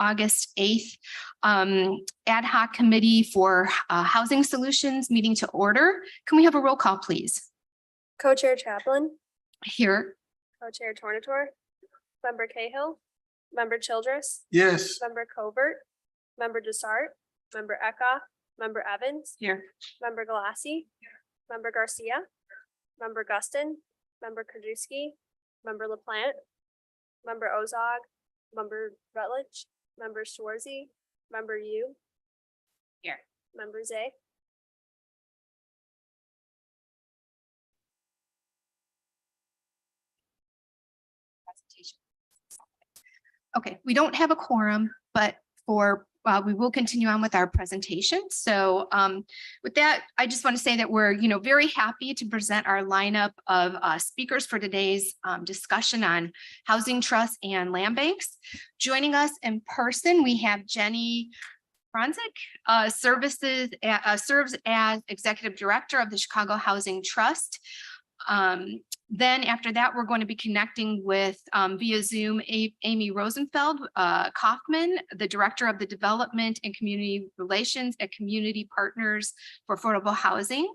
August 8th. Ad hoc committee for housing solutions meeting to order. Can we have a roll call, please? Co-chair Chaplin, Here. co-chair Tornator, member Cahill, member Childress, Yes. member Covert, member Desart, member Eckhoff, member Evans, Here. member Galassi, member Garcia, member Guston, member Krajewski, member LaPlante, member Ozog, member Rutledge, member Schwarzy, member Yu. Here. Member Zay. Okay, we don't have a quorum, but we will continue on with our presentation. So with that, I just want to say that we're very happy to present our lineup of speakers for today's discussion on housing trusts and land banks. Joining us in person, we have Jenny Franzik, serves as executive director of the Chicago Housing Trust. Then after that, we're going to be connecting with via Zoom, Amy Rosenfeld Kaufman, the director of the Development and Community Relations at Community Partners for Affordable Housing.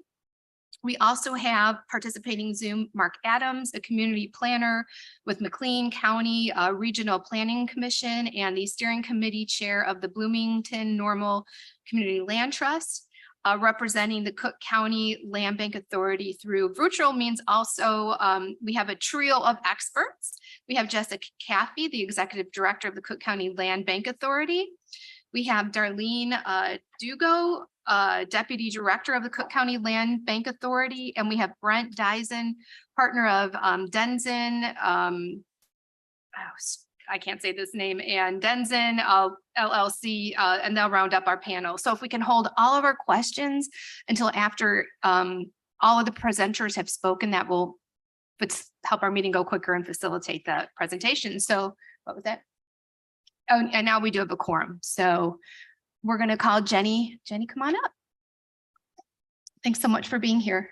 We also have participating Zoom, Mark Adams, a community planner with McLean County Regional Planning Commission and the steering committee chair of the Bloomington Normal Community Land Trust. Representing the Cook County Land Bank Authority through virtual means also we have a trio of experts. We have Jessica Caffey, the executive director of the Cook County Land Bank Authority. We have Darlene Dugo, deputy director of the Cook County Land Bank Authority, and we have Brent Dyson, partner of Denzen. I can't say this name, and Denzen LLC, and they'll round up our panel. So if we can hold all of our questions until after all of the presenters have spoken, that will help our meeting go quicker and facilitate the presentation. So what was that? Oh, and now we do have a quorum. So we're going to call Jenny. Jenny, come on up. Thanks so much for being here.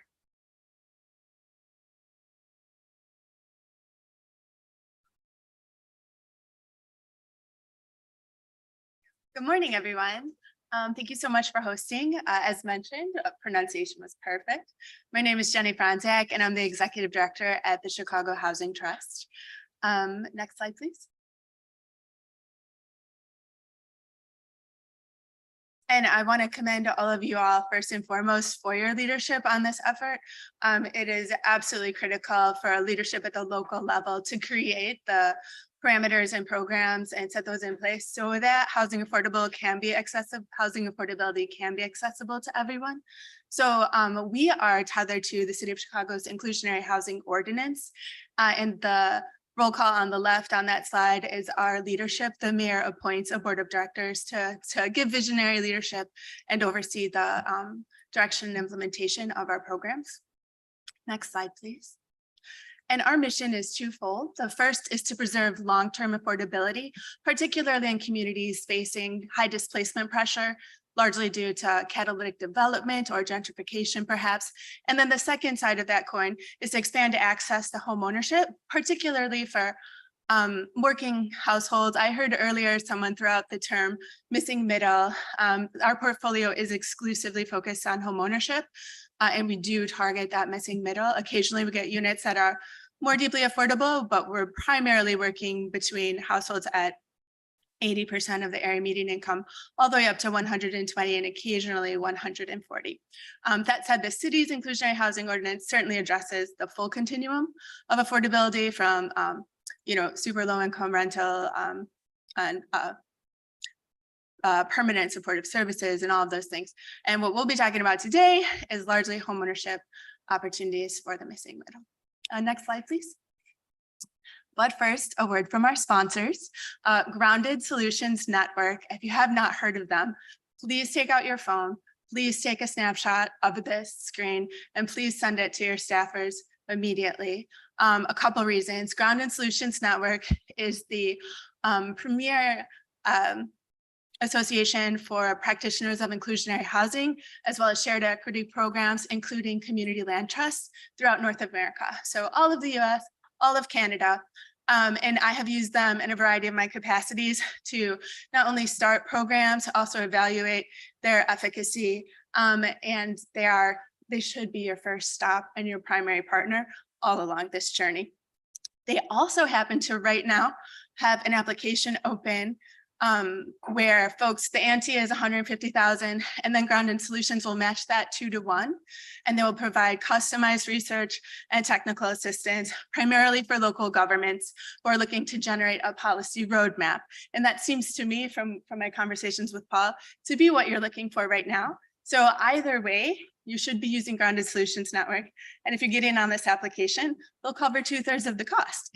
Good morning, everyone. Thank you so much for hosting. As mentioned, pronunciation was perfect. My name is Jenny Franzak, and I'm the executive director at the Chicago Housing Trust. Next slide, please. And I want to commend all of you all first and foremost for your leadership on this effort. It is absolutely critical for our leadership at the local level to create the parameters and programs and set those in place so that housing affordability can be accessible to everyone. So we are tethered to the City of Chicago's Inclusionary Housing Ordinance, and the roll call on the left on that slide is our leadership. The mayor appoints a board of directors to give visionary leadership and oversee the direction and implementation of our programs. Next slide, please. And our mission is twofold. The first is to preserve long-term affordability, particularly in communities facing high displacement pressure, largely due to catalytic development or gentrification, perhaps. And then the second side of that coin is to expand access to home ownership, particularly for working households. I heard earlier someone throw out the term missing middle. Our portfolio is exclusively focused on home ownership, and we do target that missing middle. Occasionally we get units that are more deeply affordable, but we're primarily working between households at 80% of the area median income, all the way up to 120 and occasionally 140. That said, the city's inclusionary housing ordinance certainly addresses the full continuum of affordability from super low income rental and permanent supportive services and all of those things. And what we'll be talking about today is largely homeownership opportunities for the missing middle. Next slide, please. But first, a word from our sponsors, Grounded Solutions Network. If you have not heard of them, please take out your phone, please take a snapshot of this screen, and please send it to your staffers immediately. A couple reasons. Grounded Solutions Network is the premier association for practitioners of inclusionary housing, as well as shared equity programs, including community land trusts throughout North America. So all of the US, all of Canada, And I have used them in a variety of my capacities to not only start programs, also evaluate their efficacy. And they should be your first stop and your primary partner all along this journey. They also happen to right now have an application open where folks, the ante is 150,000, and then Grounded Solutions will match that 2-to-1, and they will provide customized research and technical assistance, primarily for local governments who are looking to generate a policy roadmap. And that seems to me, from my conversations with Paul, to be what you're looking for right now. So either way, you should be using Grounded Solutions Network. And if you're getting on this application, they'll cover 2/3 of the cost.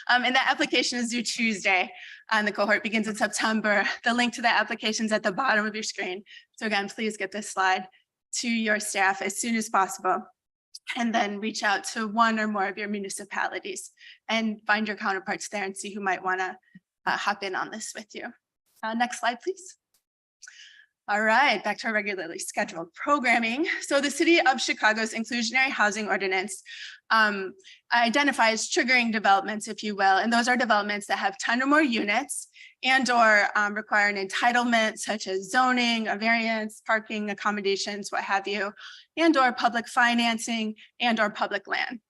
And that application is due Tuesday, and the cohort begins in September. The link to that application is at the bottom of your screen. So again, please get this slide to your staff as soon as possible, and then reach out to one or more of your municipalities and find your counterparts there and see who might want to hop in on this with you. Next slide, please. All right, back to our regularly scheduled programming. So the City of Chicago's Inclusionary Housing Ordinance identifies triggering developments, if you will, and those are developments that have 10 or more units and or require an entitlement such as zoning, a variance, parking, accommodations, what have you, and or public financing and or public land.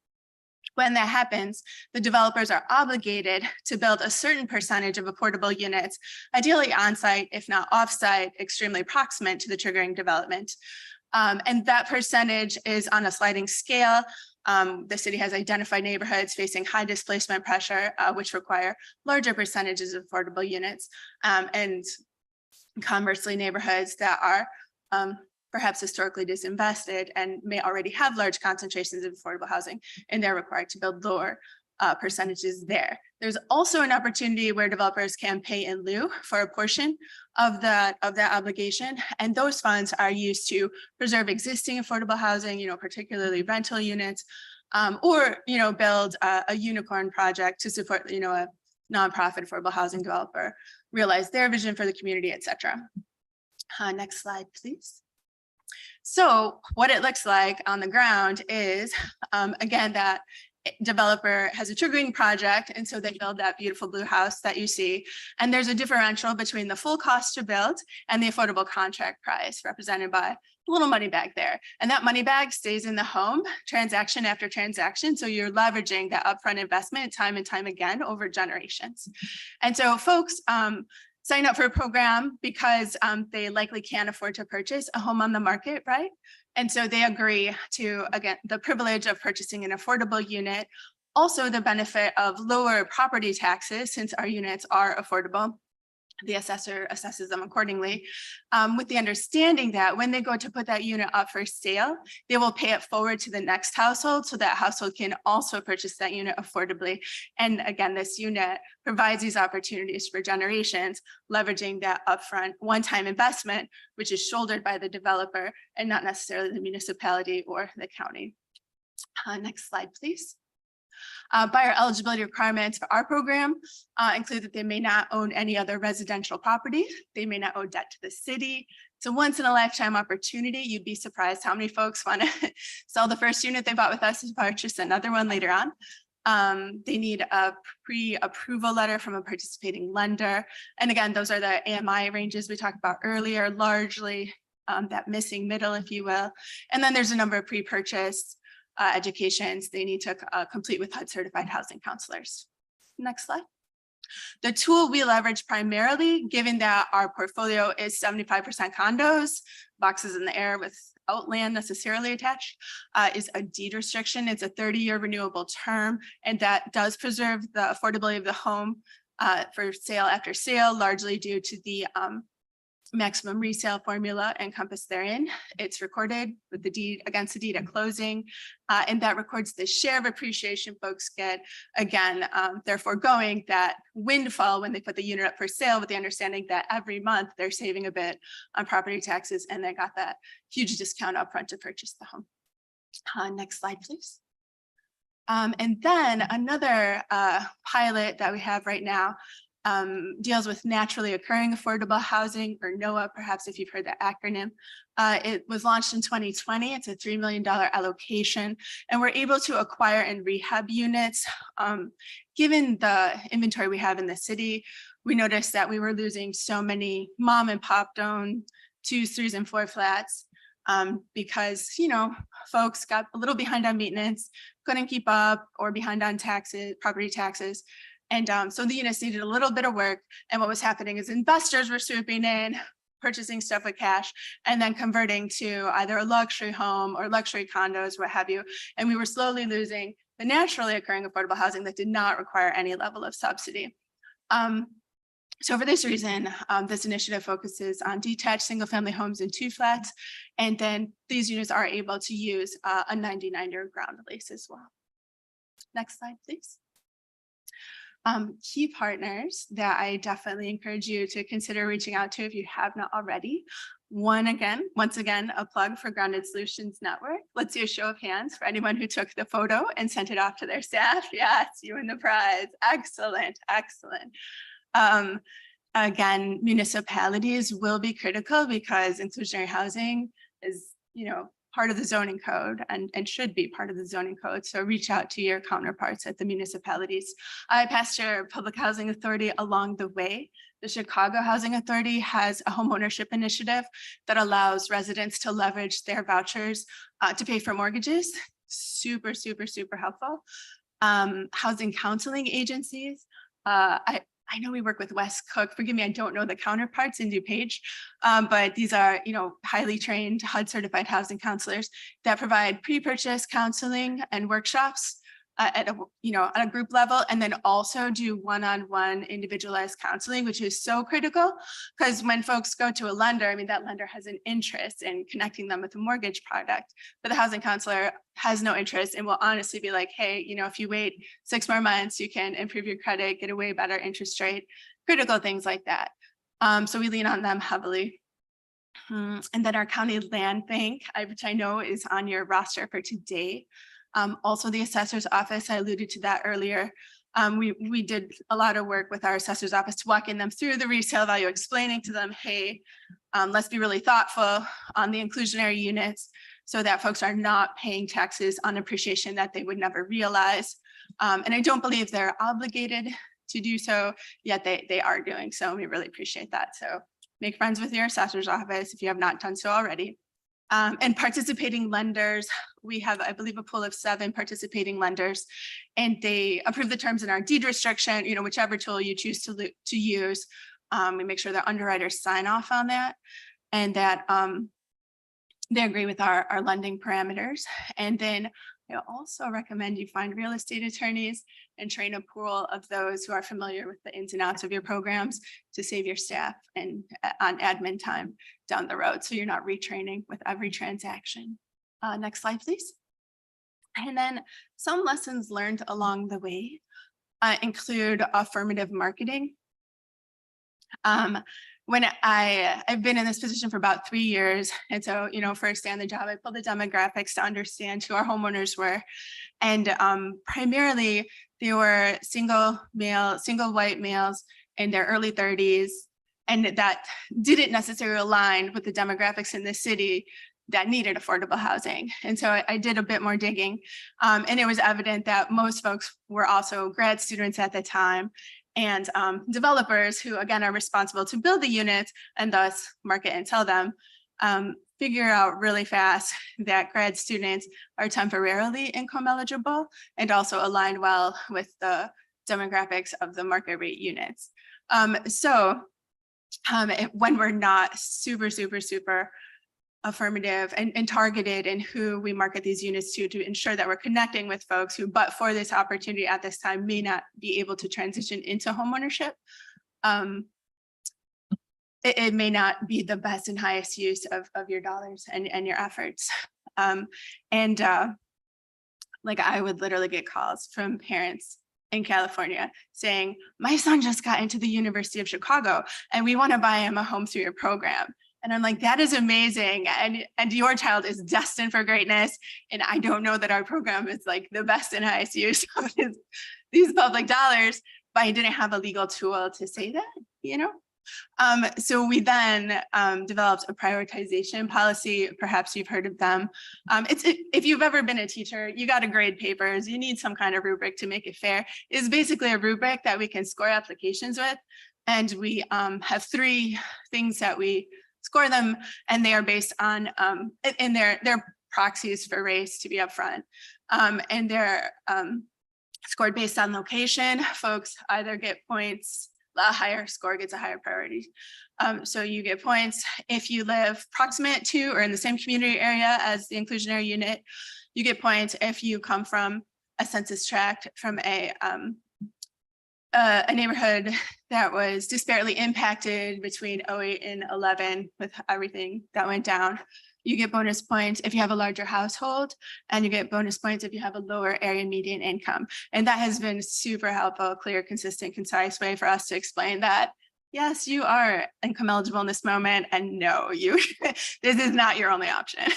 When that happens, the developers are obligated to build a certain percentage of affordable units, ideally on-site, if not off-site, extremely proximate to the triggering development. And that percentage is on a sliding scale. The city has identified neighborhoods facing high displacement pressure, which require larger percentages of affordable units, and conversely, neighborhoods that are perhaps historically disinvested and may already have large concentrations of affordable housing, and they're required to build lower percentages there. There's also an opportunity where developers can pay in lieu for a portion of that obligation, and those funds are used to preserve existing affordable housing, particularly rental units, or build a unicorn project to support a nonprofit affordable housing developer, realize their vision for the community, etc. Next slide, please. So what it looks like on the ground is, again, that developer has a triggering project, and so they build that beautiful blue house that you see. And there's a differential between the full cost to build and the affordable contract price, represented by a little money bag there. And that money bag stays in the home transaction after transaction. So you're leveraging that upfront investment time and time again over generations. And so folks, sign up for a program because they likely can't afford to purchase a home on the market, right? And so they agree to, again, the privilege of purchasing an affordable unit, also the benefit of lower property taxes since our units are affordable. The assessor assesses them accordingly, with the understanding that when they go to put that unit up for sale, they will pay it forward to the next household so that household can also purchase that unit affordably. And again, this unit provides these opportunities for generations, leveraging that upfront one-time investment, which is shouldered by the developer and not necessarily the municipality or the county. Next slide, please. Buyer eligibility requirements for our program include that they may not own any other residential property. They may not owe debt to the city. It's a once in a lifetime opportunity. You'd be surprised how many folks want to sell the first unit they bought with us and purchase another one later on. They need a pre-approval letter from a participating lender. And again, those are the AMI ranges we talked about earlier, largely that missing middle, if you will. And then there's a number of pre-purchase educations they need to complete with HUD certified housing counselors. Next slide. The tool we leverage primarily, given that our portfolio is 75% condos, boxes in the air without land necessarily attached, is a deed restriction. It's a 30-year renewable term, and that does preserve the affordability of the home for sale after sale, largely due to the maximum resale formula encompassed therein. It's recorded with the deed against the deed at closing, and that records the share of appreciation folks get. Again, they're foregoing that windfall when they put the unit up for sale, with the understanding that every month they're saving a bit on property taxes, and they got that huge discount upfront to purchase the home. Next slide, please. And then another pilot that we have right now deals with naturally occurring affordable housing, or NOAA, perhaps if you've heard that acronym. It was launched in 2020. It's a $3 million allocation, and we're able to acquire and rehab units. Given the inventory we have in the city, we noticed that we were losing so many mom and pop owned 2s, 3s, and 4 flats because, you know, folks got a little behind on maintenance, couldn't keep up, or behind on taxes, property taxes. And so the units needed a little bit of work. And what was happening is investors were swooping in, purchasing stuff with cash, and then converting to either a luxury home or luxury condos, what have you. And we were slowly losing the naturally occurring affordable housing that did not require any level of subsidy. So for this reason, this initiative focuses on detached single-family homes in 2 flats, and then these units are able to use a 99-year ground lease as well. Next slide, please. Key partners that I definitely encourage you to consider reaching out to if you have not already. Once again, a plug for Grounded Solutions Network. Let's see a show of hands for anyone who took the photo and sent it off to their staff. Yes, you win the prize. Excellent, excellent. Again, municipalities will be critical because inclusionary housing is, you know, part of the zoning code and should be part of the zoning code. So reach out to your counterparts at the municipalities. I pastor Public Housing Authority along the way. The Chicago Housing Authority has a homeownership initiative that allows residents to leverage their vouchers to pay for mortgages. Super, super, super helpful. Housing counseling agencies. I know we work with West Cook. Forgive me, I don't know the counterparts in DuPage, but these are, you know, highly trained HUD certified housing counselors that provide pre-purchase counseling and workshops at a group level, and then also do one-on-one individualized counseling, which is so critical because when folks go to a lender, I mean, that lender has an interest in connecting them with a mortgage product, but the housing counselor has no interest and will honestly be like, hey, you know, if you wait 6 more months, you can improve your credit, get a way better interest rate, critical things like that. So we lean on them heavily. And then our county land bank, which I know is on your roster for today. Also the assessor's office, I alluded to that earlier. We did a lot of work with our assessor's office to walking them through the resale value, explaining to them, hey, let's be really thoughtful on the inclusionary units so that folks are not paying taxes on appreciation that they would never realize. And I don't believe they're obligated to do so, yet they are doing so. We really appreciate that. So make friends with your assessor's office if you have not done so already. And participating lenders, we have, I believe, a pool of 7 participating lenders, and they approve the terms in our deed restriction, you know, whichever tool you choose to use. We make sure that underwriters sign off on that and that they agree with our lending parameters. And then I also recommend you find real estate attorneys and train a pool of those who are familiar with the ins and outs of your programs to save your staff and on admin time down the road. So you're not retraining with every transaction. Next slide, please. And then some lessons learned along the way include affirmative marketing. When I've been in this position for about 3 years. And so, you know, first day on the job, I pulled the demographics to understand who our homeowners were. And primarily they were single white males in their early 30s. And that didn't necessarily align with the demographics in the city that needed affordable housing. And so I did a bit more digging. And it was evident that most folks were also grad students at the time, and developers who, again, are responsible to build the units and thus market and sell them, figure out really fast that grad students are temporarily income eligible and also align well with the demographics of the market rate units. When we're not super affirmative and targeted in who we market these units to ensure that we're connecting with folks who, but for this opportunity at this time, may not be able to transition into homeownership. It may not be the best and highest use of your dollars and your efforts. Like I would literally get calls from parents in California saying, my son just got into the University of Chicago and we want to buy him a home through your program. And I'm like, that is amazing. And your child is destined for greatness. And I don't know that our program is like the best and highest use of these public dollars, but I didn't have a legal tool to say that, you know? So we then developed a prioritization policy. Perhaps you've heard of them. If you've ever been a teacher, you got to grade papers. You need some kind of rubric to make it fair. It's basically a rubric that we can score applications with. And we have 3 things that we score them, and they are based on, and they're proxies for race, to be upfront. And they're scored based on location. Folks either get points, a higher score gets a higher priority. So you get points if you live proximate to or in the same community area as the inclusionary unit. You get points if you come from a census tract from a neighborhood that was disparately impacted between 08 and 11 with everything that went down. You get bonus points if you have a larger household, and you get bonus points if you have a lower area median income. And that has been super helpful, clear, consistent, concise way for us to explain that, yes, you are income eligible in this moment, and no, this is not your only option.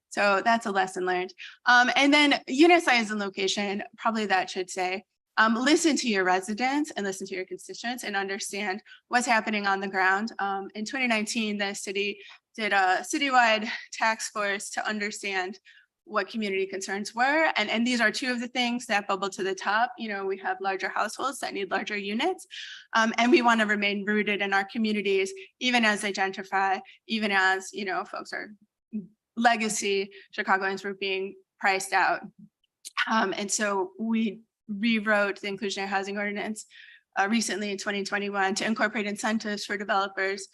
So that's a lesson learned. And then unit size and location, probably that should say, listen to your residents and listen to your constituents and understand what's happening on the ground. In 2019, the city did a citywide task force to understand what community concerns were. And these are 2 of the things that bubble to the top. You know, we have larger households that need larger units. And we want to remain rooted in our communities, even as they gentrify, even as, you know, folks are legacy Chicagoans were being priced out. And so we rewrote the inclusionary housing ordinance recently in 2021 to incorporate incentives for developers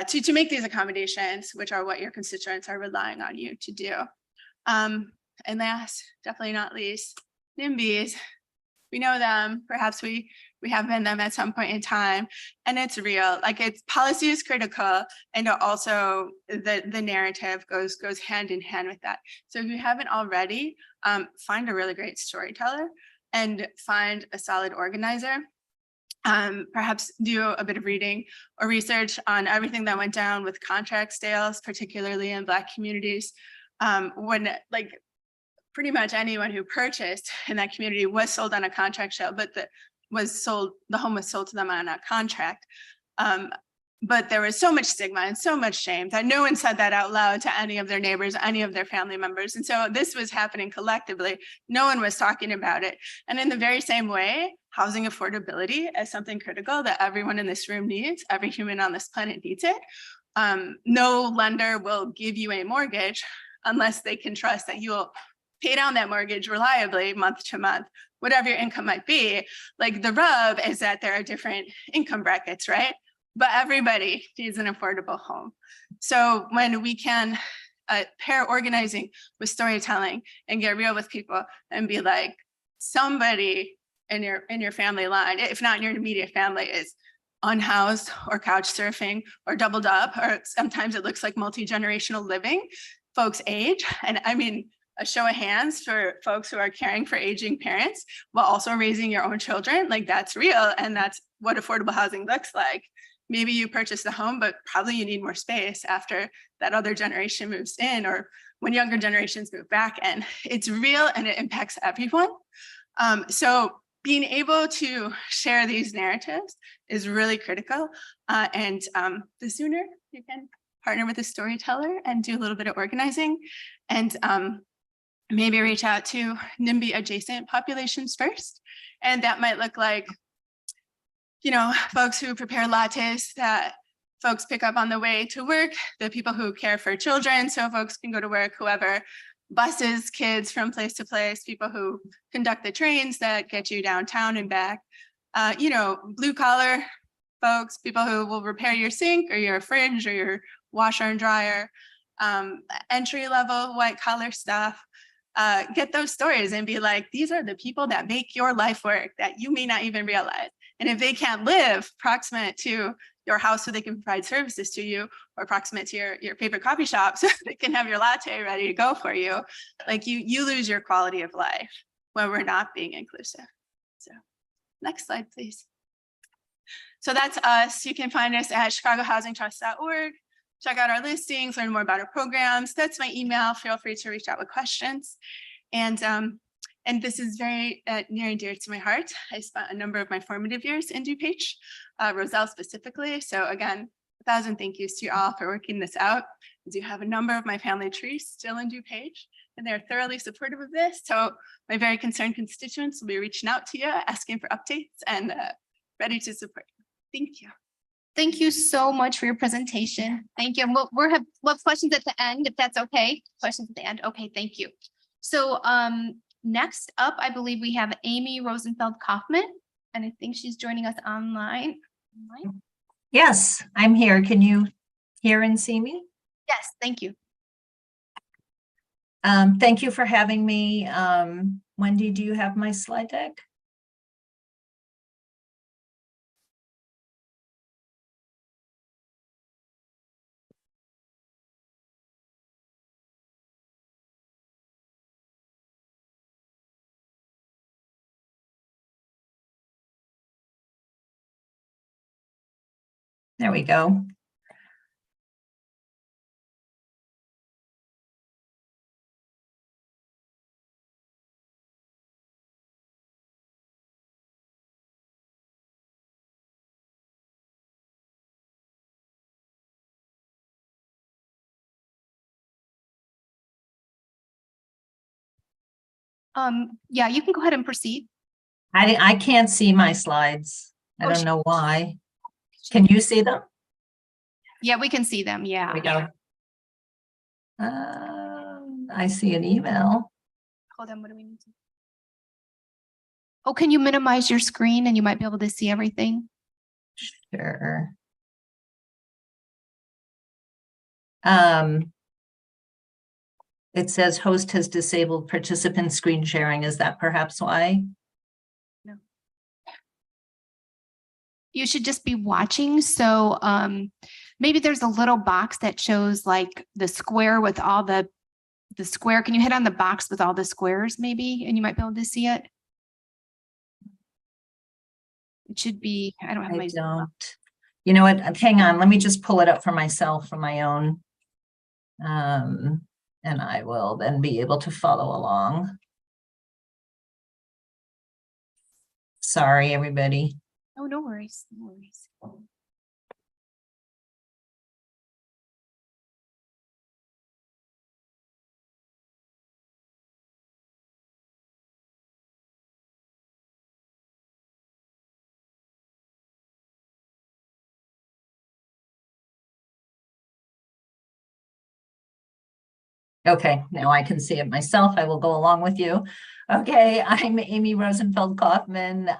to make these accommodations, which are what your constituents are relying on you to do. And last, definitely not least, NIMBYs. We know them, perhaps we have been them at some point in time, and it's real. Like, it's policy is critical, and also the narrative goes hand in hand with that. So if you haven't already, find a really great storyteller and find a solid organizer. Perhaps do a bit of reading or research on everything that went down with contract sales, particularly in Black communities. When, like, pretty much anyone who purchased in that community was sold on a contract sale, but the home was sold to them on a contract. But there was so much stigma and so much shame that no one said that out loud to any of their neighbors, any of their family members. And so this was happening collectively. No one was talking about it. And in the very same way, housing affordability is something critical that everyone in this room needs. Every human on this planet needs it. No lender will give you a mortgage unless they can trust that you will pay down that mortgage reliably month to month, whatever your income might be. Like, the rub is that there are different income brackets, right? But everybody needs an affordable home. So when we can pair organizing with storytelling and get real with people and be like, somebody in your family line, if not in your immediate family, is unhoused or couch surfing or doubled up, or sometimes it looks like multi-generational living. Folks age, and I mean, a show of hands for folks who are caring for aging parents while also raising your own children. Like, that's real, and that's what affordable housing looks like. Maybe you purchased a home, but probably you need more space after that other generation moves in, or when younger generations move back in. It's real, and it impacts everyone. So being able to share these narratives is really critical. And the sooner you can partner with a storyteller and do a little bit of organizing, and maybe reach out to NIMBY adjacent populations first. And that might look like, you know, folks who prepare lattes that folks pick up on the way to work, the people who care for children so folks can go to work, whoever buses kids from place to place, people who conduct the trains that get you downtown and back, you know, blue collar folks, people who will repair your sink or your fridge or your washer and dryer, entry level white collar stuff. Get those stories and be like, these are the people that make your life work that you may not even realize. And if they can't live proximate to your house so they can provide services to you, or proximate to your favorite coffee shop so they can have your latte ready to go for you, like you lose your quality of life when we're not being inclusive. So next slide, please. So that's us. You can find us at chicagohousingtrust.org. Check out our listings, learn more about our programs. That's my email. Feel free to reach out with questions. And And this is very near and dear to my heart. I spent a number of my formative years in DuPage, Roselle specifically. So again, 1,000 thank yous to you all for working this out. I do have a number of my family trees still in DuPage, and they're thoroughly supportive of this. So my very concerned constituents will be reaching out to you, asking for updates, and ready to support you. Thank you. Thank you so much for your presentation. Thank you. And we'll have questions at the end, if that's okay. Questions at the end. Okay, thank you. So next up, I believe we have Amy Rosenfeld Kaufman, and I think she's joining us online. Yes, I'm here. Can you hear and see me? Yes, thank you. Thank you for having me. Wendy, do you have my slide deck? There we go. Yeah, you can go ahead and proceed. I can't see my slides. I don't know why. Can you see them? Yeah, we can see them. Yeah. There we go. I see an email. Hold on, what do we need to? Oh, can you minimize your screen and you might be able to see everything? Sure. It says host has disabled participant screen sharing. Is that perhaps why? No. You should just be watching. So maybe there's a little box that shows like the square with all the square. Can you hit on the box with all the squares maybe? And you might be able to see it. It should be, I don't have my. I don't. You know what? Hang on. Let me just pull it up for myself from my own. And I will then be able to follow along. Sorry, everybody. Oh, no worries. No worries. Okay, now I can see it myself. I will go along with you. Okay, I'm Amy Rosenfeld Kaufman.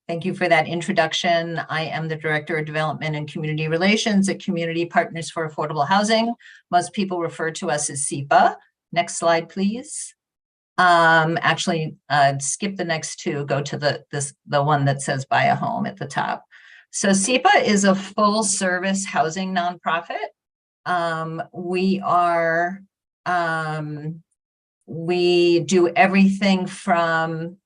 Thank you for that introduction. I am the Director of Development and Community Relations at Community Partners for Affordable Housing. Most people refer to us as SEPA. Next slide, please. Actually, skip the next two, go to the one that says buy a home at the top. So SEPA is a full service housing nonprofit. We do everything from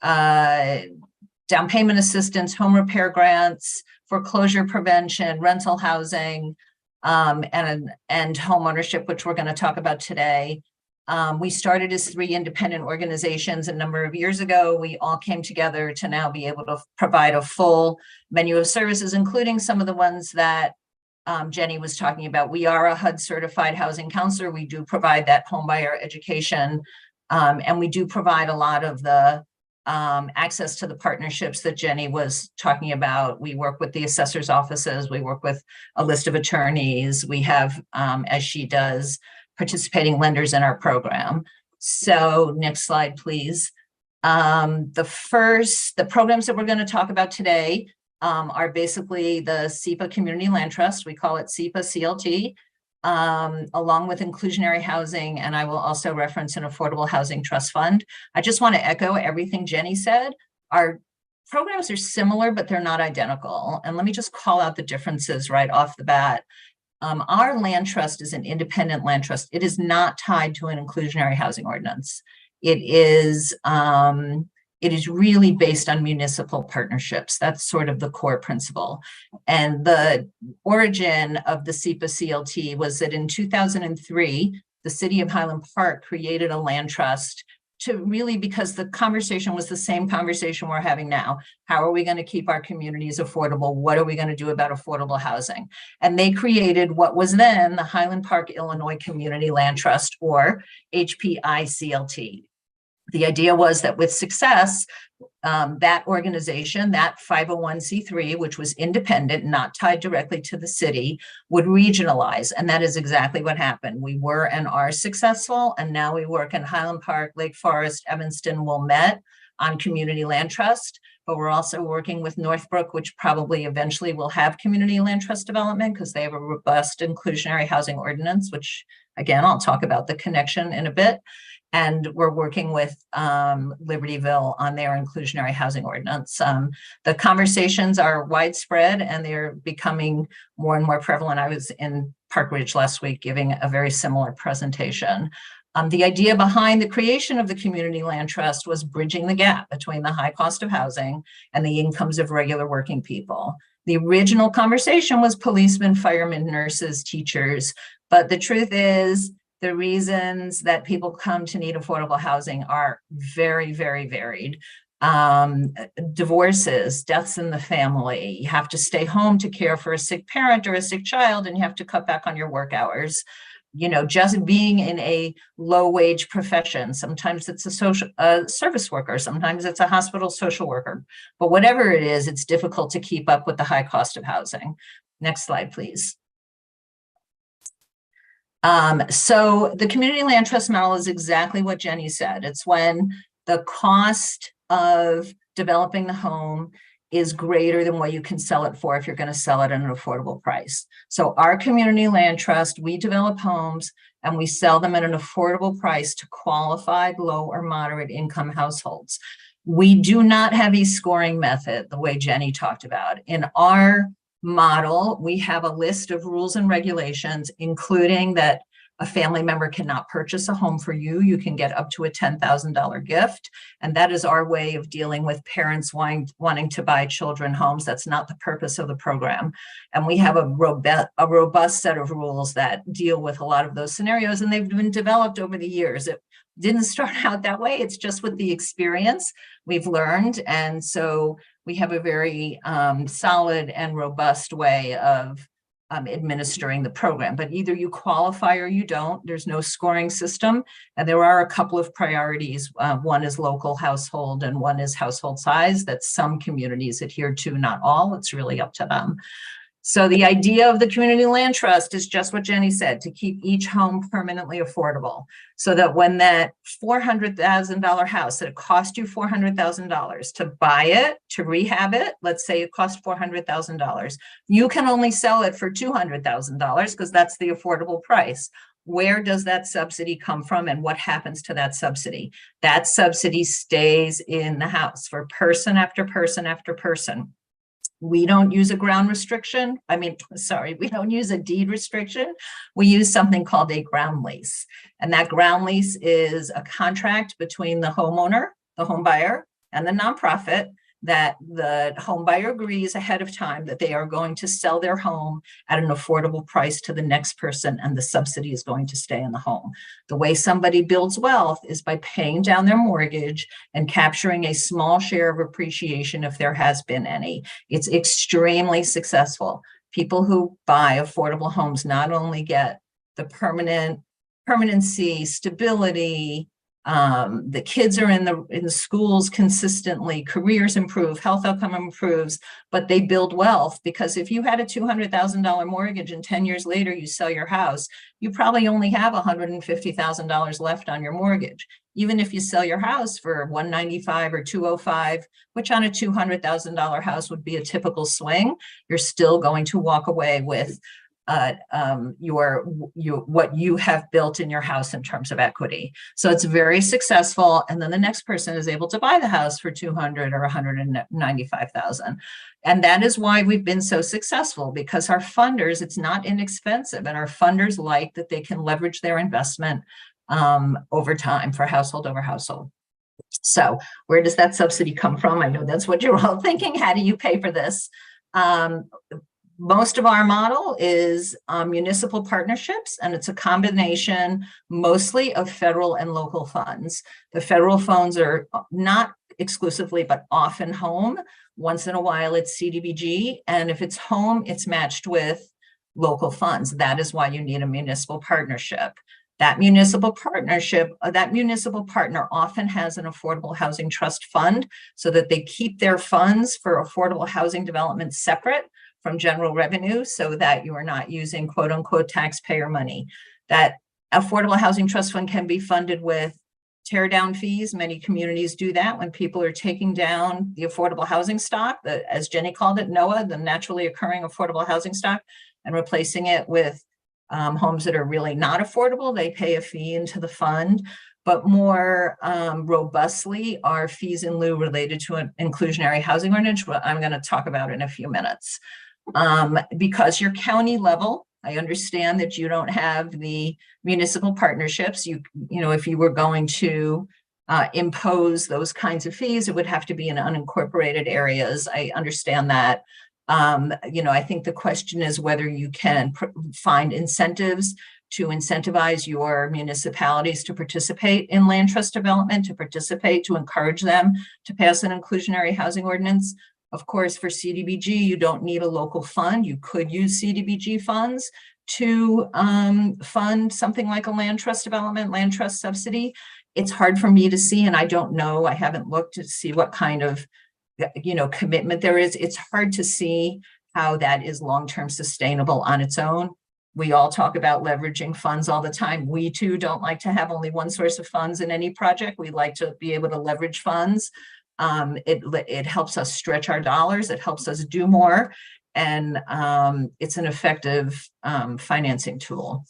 down payment assistance, home repair grants, foreclosure prevention, rental housing, and home ownership, which we're going to talk about today. We started as 3 independent organizations a number of years ago. We all came together to now be able to provide a full menu of services, including some of the ones that Jenny was talking about. We are a HUD certified housing counselor. We do provide that home buyer education, and we do provide a lot of the access to the partnerships that Jenny was talking about. We work with the assessor's offices. We work with a list of attorneys. We have, as she does, participating lenders in our program. So next slide, please. The programs that we're going to talk about today are basically the SEPA Community Land Trust. We call it SEPA CLT, along with inclusionary housing. And I will also reference an affordable housing trust fund. I just want to echo everything Jenny said. Our programs are similar, but they're not identical. And let me just call out the differences right off the bat. Our land trust is an independent land trust. It is not tied to an inclusionary housing ordinance. It is really based on municipal partnerships. That's sort of the core principle. And the origin of the SEPA CLT was that in 2003, the city of Highland Park created a land trust really, because the conversation was the same conversation we're having now. How are we going to keep our communities affordable? What are we going to do about affordable housing? And they created what was then the Highland Park, Illinois Community Land Trust, or HPI-CLT. The idea was that with success, that organization, that 501c3, which was independent, not tied directly to the city, would regionalize. And that is exactly what happened. We were and are successful. And now we work in Highland Park, Lake Forest, Evanston, Wilmette on community land trust. But we're also working with Northbrook, which probably eventually will have community land trust development because they have a robust inclusionary housing ordinance, which again, I'll talk about the connection in a bit. And we're working with Libertyville on their inclusionary housing ordinance. The conversations are widespread and they're becoming more and more prevalent. I was in Park Ridge last week giving a very similar presentation. The idea behind the creation of the Community Land Trust was bridging the gap between the high cost of housing and the incomes of regular working people. The original conversation was policemen, firemen, nurses, teachers, but the truth is, the reasons that people come to need affordable housing are very, very varied. Divorces, deaths in the family, you have to stay home to care for a sick parent or a sick child, and you have to cut back on your work hours. You know, just being in a low wage profession, sometimes it's a service worker, sometimes it's a hospital social worker, but whatever it is, it's difficult to keep up with the high cost of housing. Next slide, please. So the community land trust model is exactly what Jenny said. It's when the cost of developing the home is greater than what you can sell it for if you're going to sell it at an affordable price. So our community land trust, we develop homes and we sell them at an affordable price to qualified low or moderate income households. We do not have a scoring method the way Jenny talked about. In our model, we have a list of rules and regulations, including that a family member cannot purchase a home for you. You can get up to a $10,000 gift. And that is our way of dealing with parents wanting to buy children homes. That's not the purpose of the program. And we have a robust set of rules that deal with a lot of those scenarios, and they've been developed over the years. It didn't start out that way. It's just with the experience we've learned. And so we have a very solid and robust way of administering the program, but either you qualify or you don't. There's no scoring system. And there are a couple of priorities. One is local household and one is household size that some communities adhere to, not all. It's really up to them. So the idea of the community land trust is just what Jenny said, to keep each home permanently affordable, so that when that $400,000 house, that it cost you $400,000 to buy it, to rehab it, let's say it cost $400,000, you can only sell it for $200,000 because that's the affordable price. Where does that subsidy come from and what happens to that subsidy? That subsidy stays in the house for person after person after person. We don't use a ground restriction. We don't use a deed restriction. We use something called a ground lease. And that ground lease is a contract between the homeowner, the home buyer, and the nonprofit that the home buyer agrees ahead of time that they are going to sell their home at an affordable price to the next person, and the subsidy is going to stay in the home. The way somebody builds wealth is by paying down their mortgage and capturing a small share of appreciation if there has been any. It's extremely successful. People who buy affordable homes not only get the permanency, stability, the kids are in the schools consistently, careers improve, health outcome improves, but they build wealth, because if you had a $200,000 mortgage and 10 years later you sell your house, you probably only have $150,000 left on your mortgage. Even if you sell your house for $195,000 or $205,000, which on a $200,000 house would be a typical swing, you're still going to walk away with what you have built in your house in terms of equity. So it's very successful. And then the next person is able to buy the house for $200,000 or $195,000. And that is why we've been so successful, because our funders, it's not inexpensive, and our funders like that they can leverage their investment over time for household over household. So where does that subsidy come from? I know that's what you're all thinking. How do you pay for this? most of our model is municipal partnerships, and it's a combination mostly of federal and local funds. The federal funds are not exclusively, but often home. Once in a while, it's CDBG, and if it's home, it's matched with local funds. That is why you need a municipal partnership. That municipal partnership, that municipal partner often has an affordable housing trust fund so that they keep their funds for affordable housing development separate from general revenue so that you are not using quote unquote taxpayer money. That affordable housing trust fund can be funded with tear down fees. Many communities do that when people are taking down the affordable housing stock, as Jenny called it, NOAA, the naturally occurring affordable housing stock, and replacing it with homes that are really not affordable. They pay a fee into the fund, but more robustly are fees in lieu related to an inclusionary housing ordinance, what I'm going to talk about in a few minutes. Because you're county level, I understand that you don't have the municipal partnerships. You know, if you were going to impose those kinds of fees, it would have to be in unincorporated areas. I understand that. You know, I think the question is whether you can find incentives to incentivize your municipalities to participate in land trust development, to encourage them to pass an inclusionary housing ordinance. Of course, for CDBG, you don't need a local fund. You could use CDBG funds to fund something like a land trust development, land trust subsidy. It's hard for me to see, and I don't know, I haven't looked to see what kind of commitment there is. It's hard to see how that is long-term sustainable on its own. We all talk about leveraging funds all the time. We too don't like to have only one source of funds in any project. We like to be able to leverage funds. It helps us stretch our dollars. It helps us do more. And it's an effective financing tool.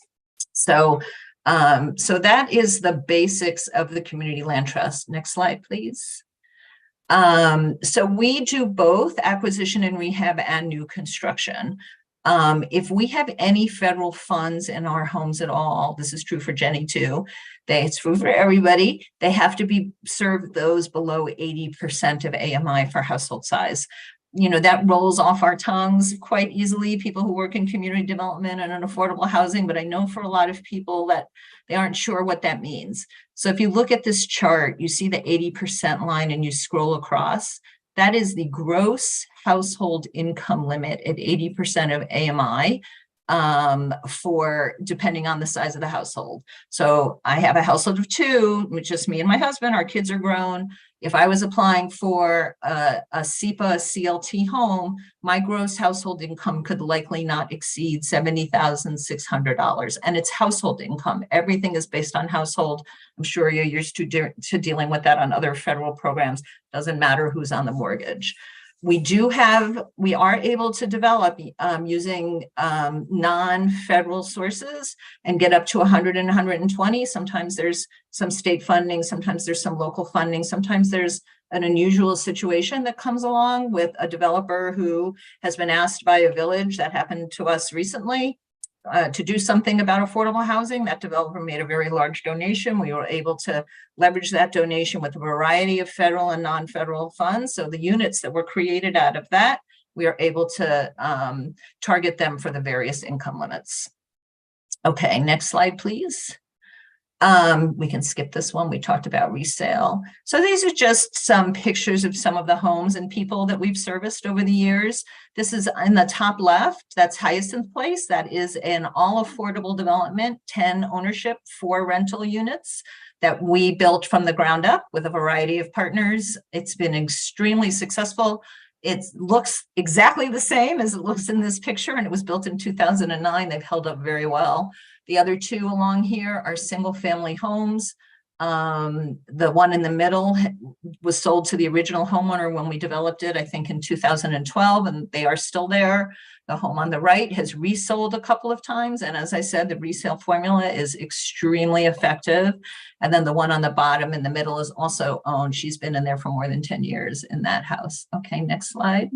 So that is the basics of the community land trust. Next slide, please. So we do both acquisition and rehab and new construction. If we have any federal funds in our homes at all, this is true for Jenny too, it's true for everybody, they have to be served those below 80% of AMI for household size. You know, that rolls off our tongues quite easily, people who work in community development and in affordable housing, but I know for a lot of people that they aren't sure what that means. So if you look at this chart, you see the 80% line and you scroll across, that is the gross household income limit at 80% of AMI for depending on the size of the household. So I have a household of two, with just me and my husband, our kids are grown. If I was applying for a SEPA CLT home, my gross household income could likely not exceed $70,600. And it's household income. Everything is based on household. I'm sure you're used to dealing with that on other federal programs. Doesn't matter who's on the mortgage. We are able to develop using non-federal sources and get up to 100 and 120. Sometimes there's some state funding, sometimes there's some local funding, sometimes there's an unusual situation that comes along with a developer who has been asked by a village, that happened to us recently, to do something about affordable housing. That developer made a very large donation. We were able to leverage that donation with a variety of federal and non-federal funds. So the units that were created out of that, we are able to target them for the various income limits. Okay, next slide, please. We can skip this one. We talked about resale. So these are just some pictures of some of the homes and people that we've serviced over the years. This is in the top left, that's Hyacinth Place. That is an all affordable development, 10 ownership, 4 rental units that we built from the ground up with a variety of partners. It's been extremely successful. It looks exactly the same as it looks in this picture, and it was built in 2009. They've held up very well. The other two along here are single family homes. The one in the middle was sold to the original homeowner when we developed it, I think in 2012, and they are still there. The home on the right has resold a couple of times. And as I said, the resale formula is extremely effective. And then the one on the bottom in the middle is also owned. She's been in there for more than 10 years in that house. Okay, next slide.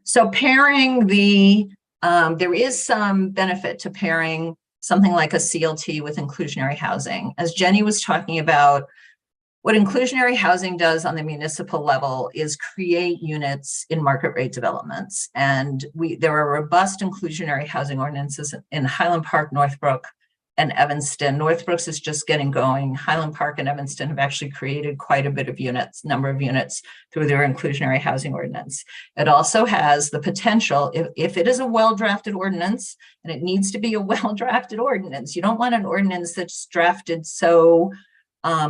So pairing there is some benefit to pairing something like a CLT with inclusionary housing. As Jenny was talking about, What inclusionary housing does on the municipal level is create units in market rate developments. And there are robust inclusionary housing ordinances in Highland Park, Northbrook, and Evanston. Northbrook's is just getting going. Highland Park and Evanston have actually created quite a bit of number of units through their inclusionary housing ordinance. It also has the potential, if it is a well-drafted ordinance, and it needs to be a well-drafted ordinance. You don't want an ordinance that's drafted so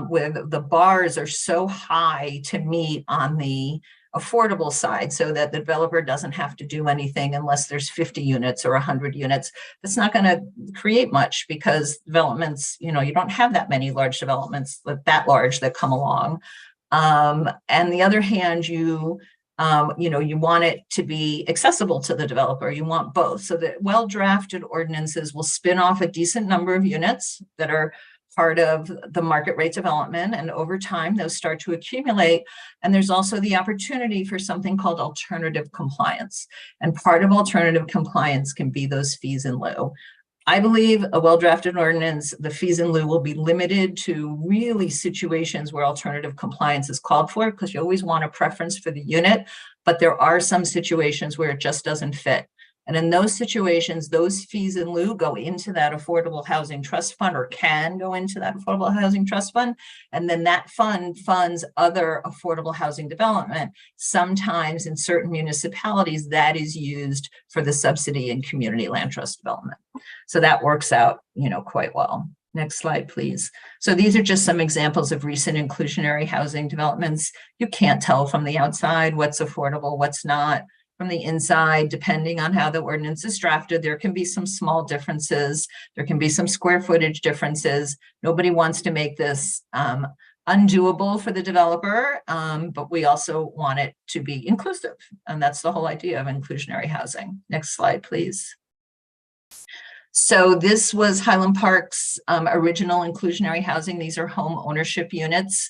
where the bars are so high to meet on the affordable side so that the developer doesn't have to do anything unless there's 50 units or 100 units. That's not going to create much because developments, you don't have that many large developments that large that come along. And the other hand, you want it to be accessible to the developer. You want both. So that well-drafted ordinances will spin off a decent number of units that are part of the market rate development. And over time, those start to accumulate. And there's also the opportunity for something called alternative compliance. And part of alternative compliance can be those fees in lieu. I believe a well-drafted ordinance, the fees in lieu will be limited to really situations where alternative compliance is called for, because you always want a preference for the unit, but there are some situations where it just doesn't fit. And in those situations, those fees in lieu go into that affordable housing trust fund, or can go into that affordable housing trust fund. And then that fund funds other affordable housing development. Sometimes in certain municipalities, that is used for the subsidy in community land trust development. So that works out, quite well. Next slide, please. So these are just some examples of recent inclusionary housing developments. You can't tell from the outside what's affordable, what's not. From the inside, depending on how the ordinance is drafted, there can be some small differences. There can be some square footage differences. Nobody wants to make this undoable for the developer, but we also want it to be inclusive. And that's the whole idea of inclusionary housing. Next slide, please. So this was Highland Park's original inclusionary housing. These are home ownership units,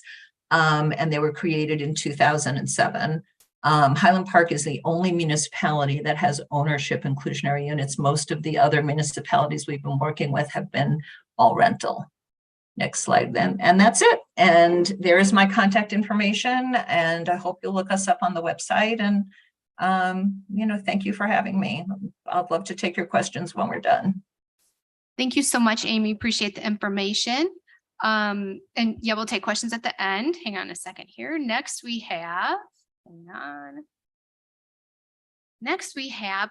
and they were created in 2007. Highland Park is the only municipality that has ownership inclusionary units. Most of the other municipalities we've been working with have been all rental. Next slide then. And that's it. And there is my contact information. And I hope you'll look us up on the website. And, thank you for having me. I'd love to take your questions when we're done. Thank you so much, Amy. Appreciate the information. And yeah, we'll take questions at the end. Hang on a second here. Next we have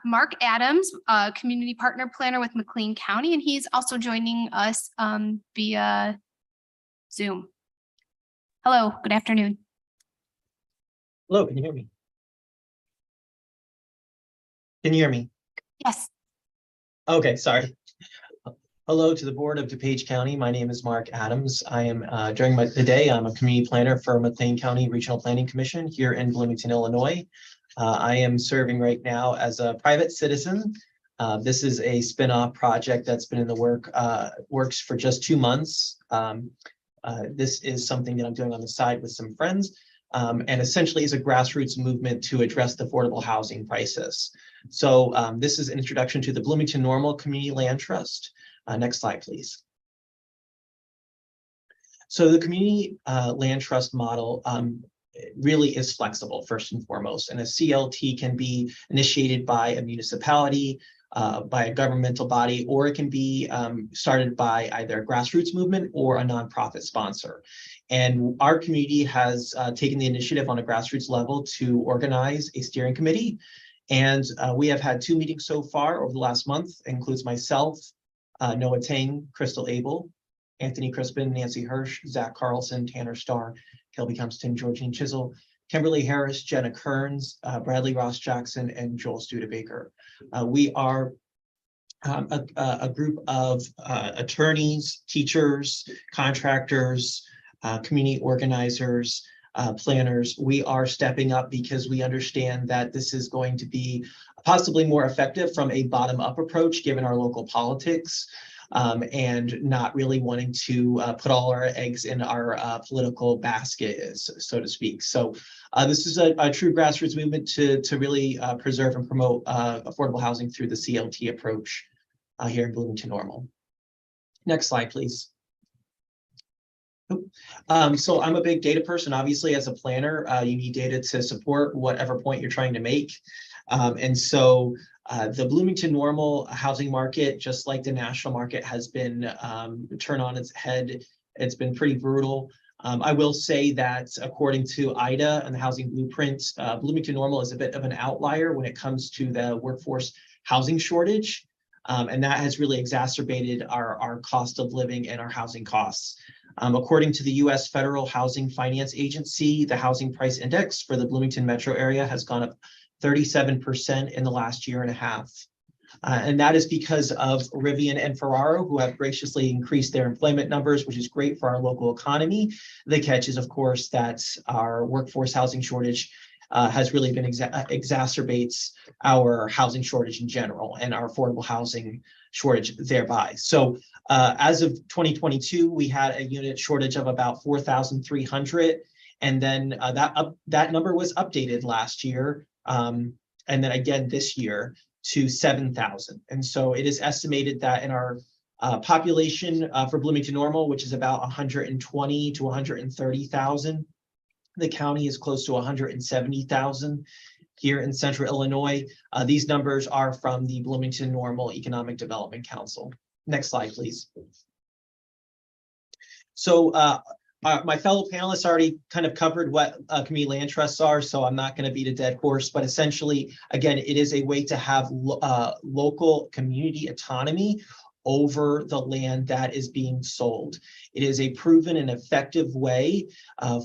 Mark Adams, community partner planner with McLean County, and he's also joining us via Zoom. Hello, good afternoon. Hello, can you hear me? Can you hear me? Yes. Okay, sorry. Hello to the board of DuPage County. My name is Mark Adams. I am during the day, I'm a community planner for McLean County Regional Planning Commission here in Bloomington, Illinois. I am serving right now as a private citizen. This is a spin-off project that's been in the works for just 2 months. This is something that I'm doing on the side with some friends, and essentially is a grassroots movement to address the affordable housing crisis. So this is an introduction to the Bloomington Normal Community Land Trust. Next slide, please. So the community land trust model really is flexible, first and foremost, and a CLT can be initiated by a municipality, by a governmental body, or it can be started by either a grassroots movement or a nonprofit sponsor. And our community has taken the initiative on a grassroots level to organize a steering committee. And we have had 2 meetings so far over the last month. It includes myself, Noah Tang, Crystal Abel, Anthony Crispin, Nancy Hirsch, Zach Carlson, Tanner Starr, Kelby Compton, Georgine Chisel, Kimberly Harris, Jenna Kearns, Bradley Ross Jackson, and Joel Studebaker. We are a group of attorneys, teachers, contractors, community organizers, planners. We are stepping up because we understand that this is going to be possibly more effective from a bottom-up approach, given our local politics, and not really wanting to put all our eggs in our political basket, so to speak. So this is a true grassroots movement to really preserve and promote affordable housing through the CLT approach here in Bloomington Normal. Next slide, please. So I'm a big data person. Obviously, as a planner, you need data to support whatever point you're trying to make. And so the Bloomington normal housing market, just like the national market, has been turned on its head. It's been pretty brutal. I will say that according to IDA and the Housing Blueprint, Bloomington normal is a bit of an outlier when it comes to the workforce housing shortage. And that has really exacerbated our cost of living and our housing costs. According to the U.S. Federal Housing Finance Agency, the housing price index for the Bloomington metro area has gone up 37% in the last year and a half. And that is because of Rivian and Ferraro, who have graciously increased their employment numbers, which is great for our local economy. The catch is, of course, that our workforce housing shortage has really been exacerbates our housing shortage in general and our affordable housing shortage thereby. So as of 2022, we had a unit shortage of about 4,300. And then that number was updated last year. And then again this year to 7,000. And so it is estimated that in our population for Bloomington normal, which is about 120 to 130,000, the county is close to 170,000 here in central Illinois. These numbers are from the Bloomington Normal Economic Development Council. Next slide, please. So my fellow panelists already kind of covered what community land trusts are, so I'm not going to beat a dead horse, but essentially, again, it is a way to have local community autonomy over the land that is being sold. It is a proven and effective way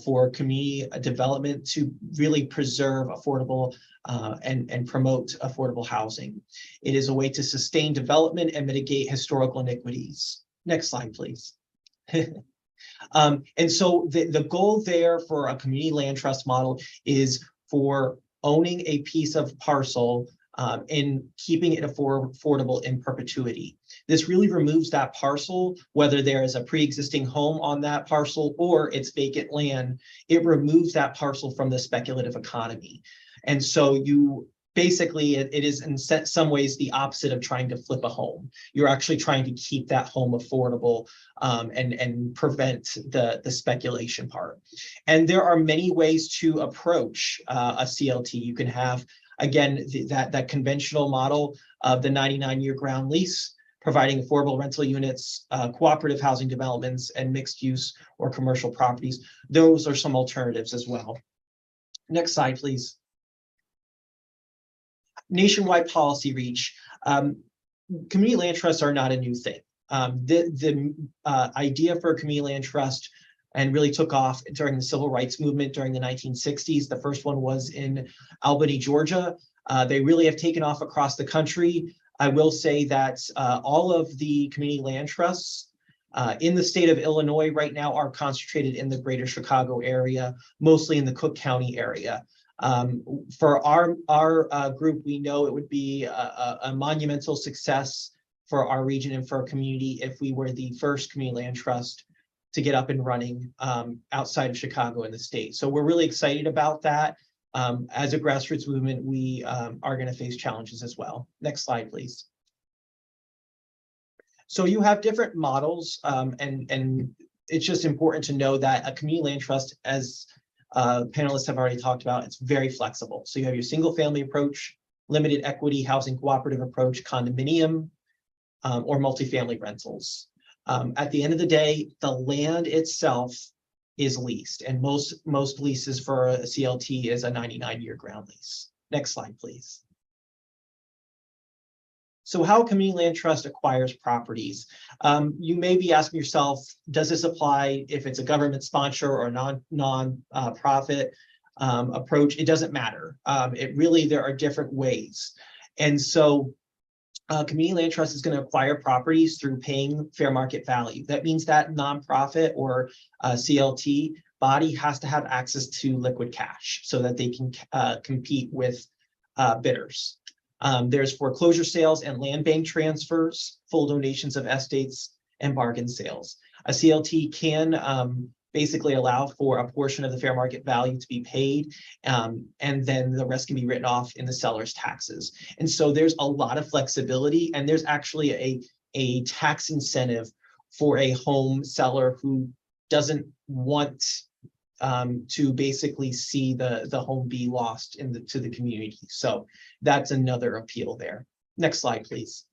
for community development to really preserve affordable and promote affordable housing. It is a way to sustain development and mitigate historical inequities. Next slide, please. And so the goal there for a community land trust model is for owning a piece of parcel and keeping it affordable in perpetuity. This really removes that parcel, whether there is a pre-existing home on that parcel or it's vacant land, it removes that parcel from the speculative economy. And so you basically, it is in some ways the opposite of trying to flip a home. You're actually trying to keep that home affordable and prevent the speculation part. And there are many ways to approach a CLT. You can have, again, that conventional model of the 99-year ground lease, providing affordable rental units, cooperative housing developments, and mixed use or commercial properties. Those are some alternatives as well. Next slide, please. Nationwide policy reach. Community land trusts are not a new thing. The idea for a community land trust and really took off during the civil rights movement during the 1960s. The first one was in Albany, Georgia. They really have taken off across the country. I will say that all of the community land trusts in the state of Illinois right now are concentrated in the greater Chicago area, mostly in the Cook County area. For our group, we know it would be a monumental success for our region and for our community if we were the first community land trust to get up and running outside of Chicago in the state. So we're really excited about that. As a grassroots movement, we are going to face challenges as well. Next slide, please. So you have different models, and it's just important to know that a community land trust, as panelists have already talked about, it's very flexible. So you have your single family approach, limited equity housing cooperative approach, condominium, or multifamily rentals. At the end of the day, the land itself is leased, and most leases for a CLT is a 99-year ground lease. Next slide, please. So how a community land trust acquires properties? You may be asking yourself, does this apply if it's a government sponsor or a non-profit approach? It doesn't matter. There are different ways. And so community land trust is going to acquire properties through paying fair market value. That means that nonprofit or CLT body has to have access to liquid cash so that they can compete with bidders. There's foreclosure sales and land bank transfers, full donations of estates, and bargain sales. A CLT can basically allow for a portion of the fair market value to be paid, and then the rest can be written off in the seller's taxes. And so there's a lot of flexibility, and there's actually a tax incentive for a home seller who doesn't want to basically see the home be lost to the community. So that's another appeal there. Next slide, please.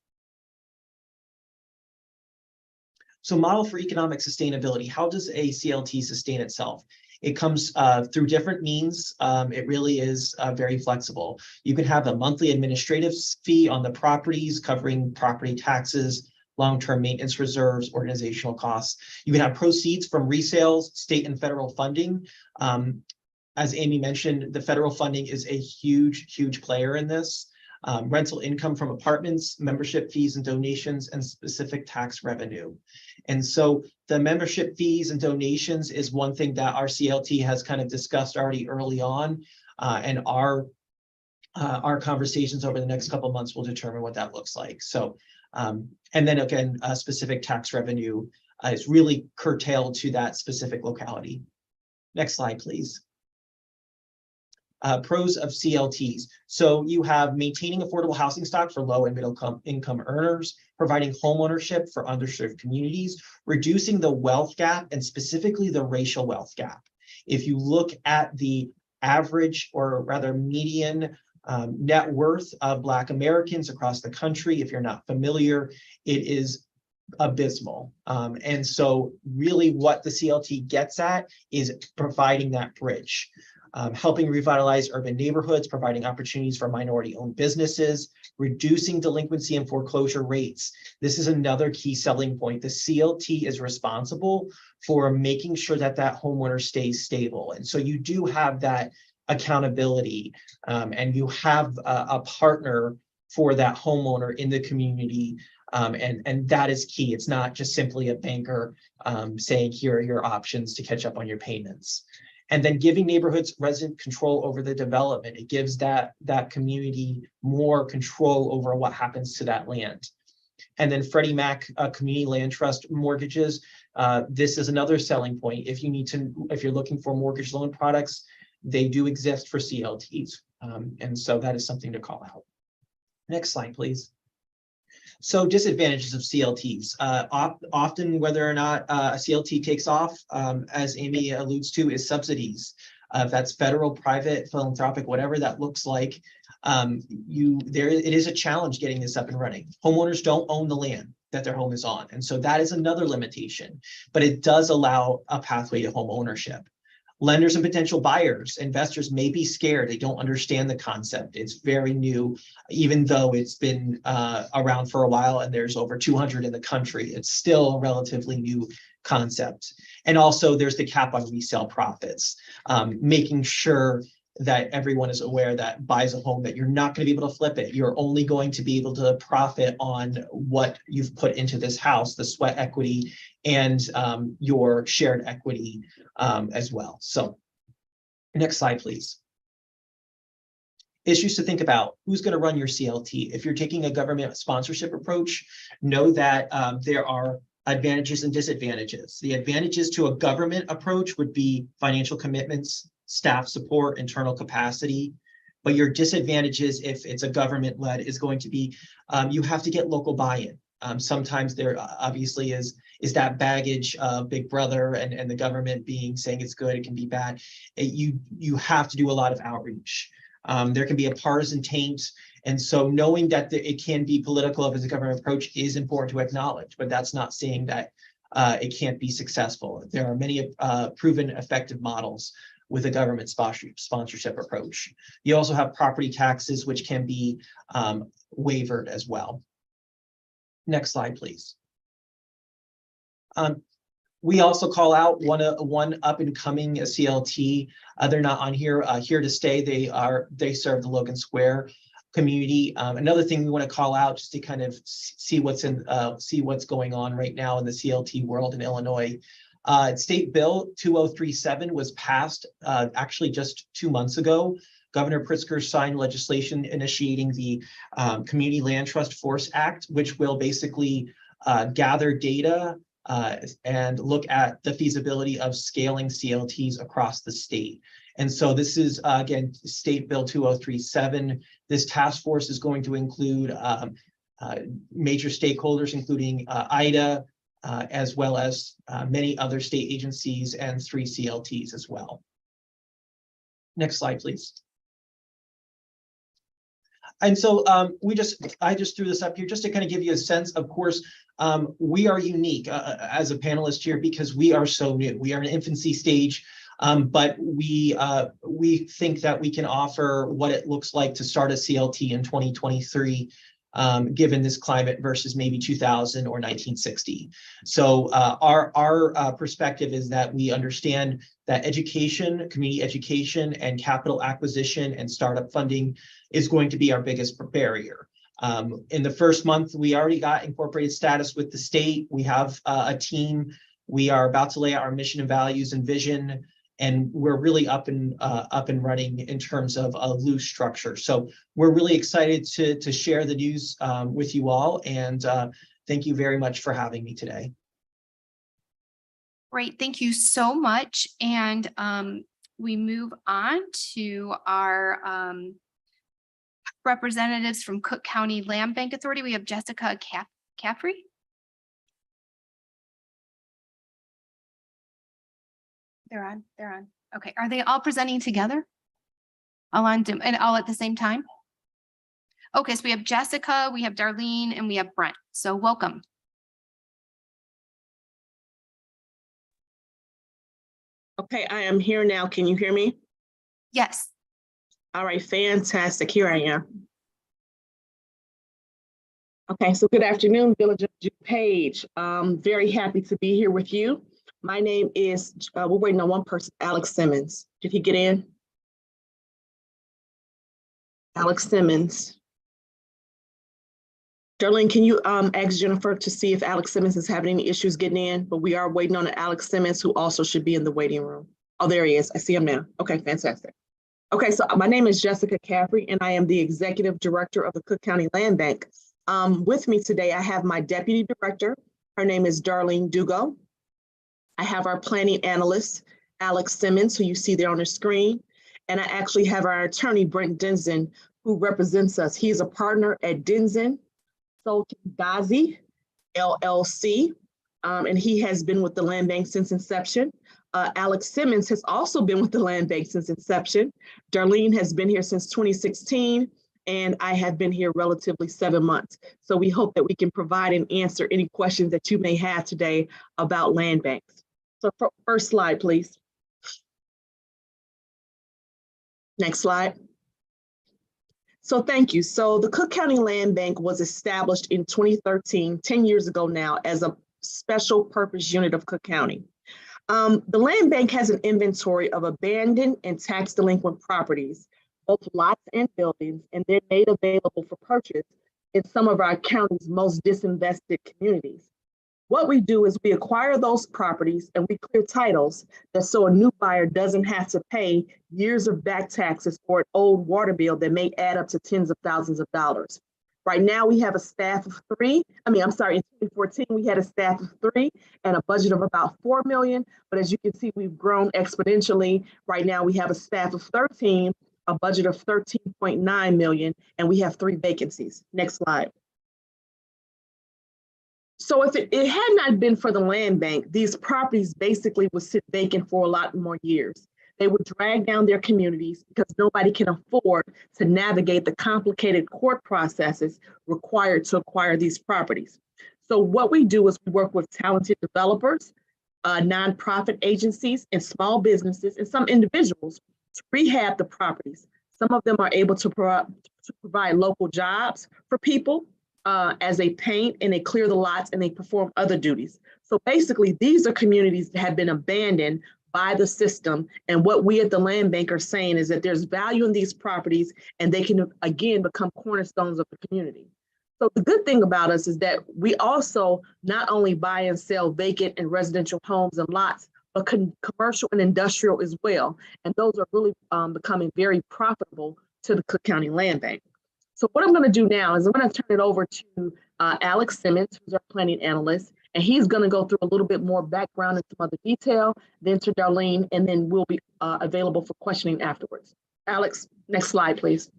So model for economic sustainability. How does a CLT sustain itself? It comes through different means. It really is very flexible. You can have a monthly administrative fee on the properties covering property taxes, long-term maintenance reserves, organizational costs. You can have proceeds from resales, state and federal funding. As Amy mentioned, the federal funding is a huge player in this. Rental income from apartments, membership fees and donations, and specific tax revenue. And so the membership fees and donations is one thing that our CLT has kind of discussed already early on, and our conversations over the next couple of months will determine what that looks like. So, and then again, specific tax revenue is really curtailed to that specific locality. Next slide, please. Pros of CLTs. So you have maintaining affordable housing stock for low and middle income earners, providing home ownership for underserved communities, reducing the wealth gap, and specifically the racial wealth gap. If you look at the average, or rather median, net worth of Black Americans across the country, if you're not familiar, it is abysmal. And so really what the CLT gets at is providing that bridge. Helping revitalize urban neighborhoods, providing opportunities for minority-owned businesses, reducing delinquency and foreclosure rates. This is another key selling point. The CLT is responsible for making sure that that homeowner stays stable. And so you do have that accountability, and you have a partner for that homeowner in the community. And that is key. It's not just simply a banker saying, here are your options to catch up on your payments. And then giving neighborhoods resident control over the development. It gives that community more control over what happens to that land. And then Freddie Mac Community Land Trust mortgages. This is another selling point. If you're looking for mortgage loan products, they do exist for CLTs. And so that is something to call out. Next slide, please. So disadvantages of CLTs. Often whether or not a CLT takes off, as Amy alludes to, is subsidies. If that's federal, private, philanthropic, whatever that looks like, it is a challenge getting this up and running. Homeowners don't own the land that their home is on. And so that is another limitation, but it does allow a pathway to home ownership. Lenders and potential buyers, investors may be scared. They don't understand the concept. It's very new, even though it's been around for a while and there's over 200 in the country. It's still a relatively new concept. And also there's the cap on resale profits, making sure that everyone is aware that buys a home that you're not going to be able to flip it. You're only going to be able to profit on what you've put into this house, the sweat equity and your shared equity as well. So next slide, please. Issues to think about. Who's going to run your CLT? If you're taking a government sponsorship approach, know that there are advantages and disadvantages. The advantages to a government approach would be financial commitments, staff support, internal capacity. But your disadvantages, if it's a government-led, is going to be you have to get local buy-in. Sometimes there obviously is that baggage of Big Brother and the government saying it's good, it can be bad. You have to do a lot of outreach. There can be a partisan taint. And so knowing that it can be political as a government approach is important to acknowledge, but that's not saying that it can't be successful. There are many proven effective models with a government sponsorship approach. You also have property taxes, which can be waived as well. Next slide, please. We also call out one up and coming CLT. They're not on here. Here to stay. They serve the Logan Square community. Another thing we want to call out, just to kind of see what's going on right now in the CLT world in Illinois. State Bill 2037 was passed actually just 2 months ago. Governor Pritzker signed legislation initiating the Community Land Trust Force Act, which will basically gather data and look at the feasibility of scaling CLTs across the state. And so this is, again, State Bill 2037. This task force is going to include major stakeholders, including IDA, as well as many other state agencies and 3 CLTs as well. Next slide, please. And so I just threw this up here just to kind of give you a sense. Of course, we are unique as a panelist here because we are so new. We are in infancy stage, but we think that we can offer what it looks like to start a CLT in 2023, given this climate versus maybe 2000 or 1960. So our perspective is that we understand that education, community education, and capital acquisition and startup funding is going to be our biggest barrier. In the first month, we already got incorporated status with the state. We have a team. We are about to lay out our mission and values and vision, and we're really up and running in terms of a loose structure. So we're really excited to share the news with you all, and thank you very much for having me today. Great, thank you so much. And we move on to our representatives from Cook County Land Bank Authority. We have Jessica Caffrey. They're on. Okay, are they all presenting together? All on Zoom and all at the same time? Okay, so we have Jessica, we have Darlene, and we have Brent. So welcome. Okay, I am here now. Can you hear me? Yes. All right, fantastic. Here I am. Okay, so good afternoon, Village of DuPage. Very happy to be here with you. My name is, we're waiting on one person, Alex Simmons. Did he get in? Alex Simmons. Darlene, can you ask Jennifer to see if Alex Simmons is having any issues getting in? But we are waiting on Alex Simmons, who also should be in the waiting room. Oh, there he is. I see him now. Okay, fantastic. Okay, so my name is Jessica Caffrey, and I am the Executive Director of the Cook County Land Bank. With me today, I have my Deputy Director. Her name is Darlene Dugo. I have our Planning Analyst, Alex Simmons, who you see there on the screen. And I actually have our attorney, Brent Denson, who represents us. He is a partner at Denson Gazi, LLC, and he has been with the Land Bank since inception. Alex Simmons has also been with the Land Bank since inception. Darlene has been here since 2016, and I have been here relatively 7 months. So we hope that we can provide and answer any questions that you may have today about land banks. So first slide, please. Next slide. So thank you. So the Cook County Land Bank was established in 2013, 10 years ago now, as a special purpose unit of Cook County. The Land Bank has an inventory of abandoned and tax delinquent properties, both lots and buildings, and they're made available for purchase in some of our county's most disinvested communities. What we do is we acquire those properties and we clear titles so a new buyer doesn't have to pay years of back taxes for an old water bill that may add up to tens of thousands of dollars. Right now we have a staff of 3. In 2014, we had a staff of 3 and a budget of about 4 million. But as you can see, we've grown exponentially. Right now we have a staff of 13, a budget of 13.9 million, and we have 3 vacancies. Next slide. So if it had not been for the land bank, these properties basically would sit vacant for a lot more years. They would drag down their communities because nobody can afford to navigate the complicated court processes required to acquire these properties. So what we do is we work with talented developers, nonprofit agencies, and small businesses, and some individuals to rehab the properties. Some of them are able to provide local jobs for people as they paint and they clear the lots and they perform other duties. So basically, these are communities that have been abandoned by the system. And what we at the Land Bank are saying is that there's value in these properties and they can, again, become cornerstones of the community. So the good thing about us is that we also not only buy and sell vacant and residential homes and lots, but commercial and industrial as well. And those are really becoming very profitable to the Cook County Land Bank. So what I'm going to do now is I'm going to turn it over to Alex Simmons, who's our planning analyst, and he's going to go through a little bit more background and some other detail, then to Darlene, and then we'll be available for questioning afterwards. Alex, next slide, please.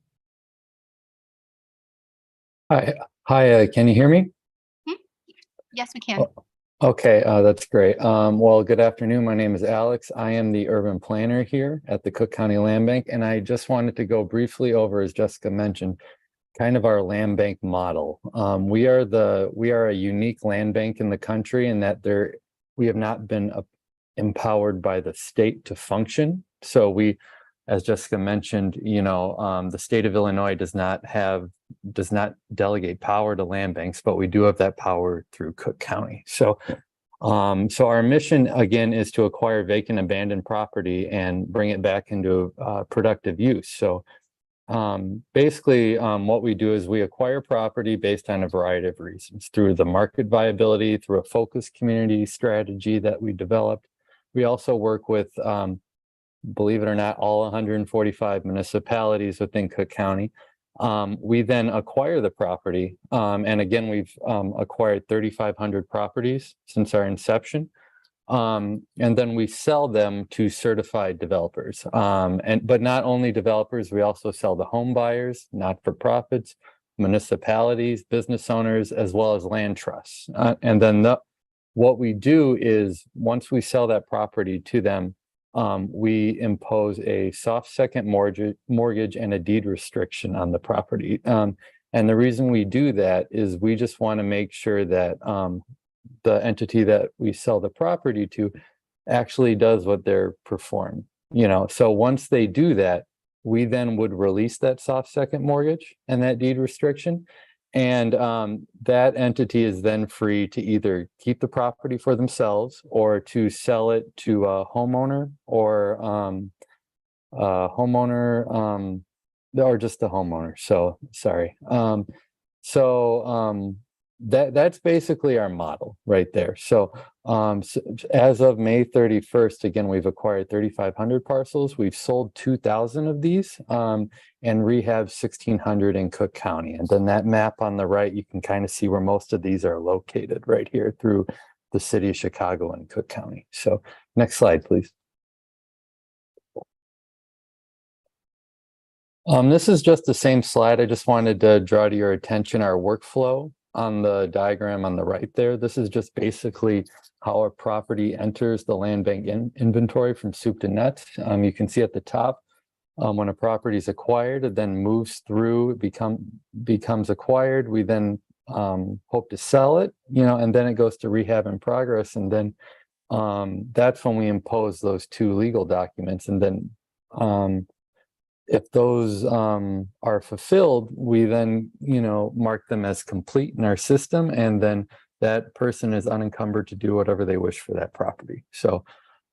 Hi, can you hear me? Yes, we can. Okay, that's great. Well, good afternoon. My name is Alex. I am the urban planner here at the Cook County Land Bank, and I just wanted to go briefly over, as Jessica mentioned, kind of our land bank model. We are a unique land bank in the country in that we have not been empowered by the state to function. So we, as Jessica mentioned, the state of Illinois does not delegate power to land banks, but we do have that power through Cook County. So our mission again is to acquire vacant abandoned property and bring it back into productive use. So basically what we do is we acquire property based on a variety of reasons, through the market viability, through a focused community strategy that we developed. We also work with, believe it or not, all 145 municipalities within Cook County. We then acquire the property, and again, we've acquired 3,500 properties since our inception. And then we sell them to certified developers. But not only developers, we also sell to home buyers, not-for-profits, municipalities, business owners, as well as land trusts. And then what we do is, once we sell that property to them, we impose a soft second mortgage and a deed restriction on the property. And the reason we do that is we just want to make sure that the entity that we sell the property to actually does what they're performing. So once they do that, we then would release that soft second mortgage and that deed restriction. And that entity is then free to either keep the property for themselves or to sell it to a homeowner or or just the homeowner. So sorry. That's basically our model right there. So, as of May 31st, again, we've acquired 3,500 parcels. We've sold 2,000 of these and rehab 1,600 in Cook County. And then that map on the right, you can kind of see where most of these are located right here through the city of Chicago and Cook County. So next slide, please. This is just the same slide. I just wanted to draw to your attention our workflow on the diagram on the right there. This is just basically how a property enters the land bank inventory from soup to nuts. You can see at the top, when a property is acquired, it then moves through, becomes acquired. We then hope to sell it, and then it goes to rehab in progress. And then that's when we impose those two legal documents. And then if those are fulfilled, we then, mark them as complete in our system, and then that person is unencumbered to do whatever they wish for that property. So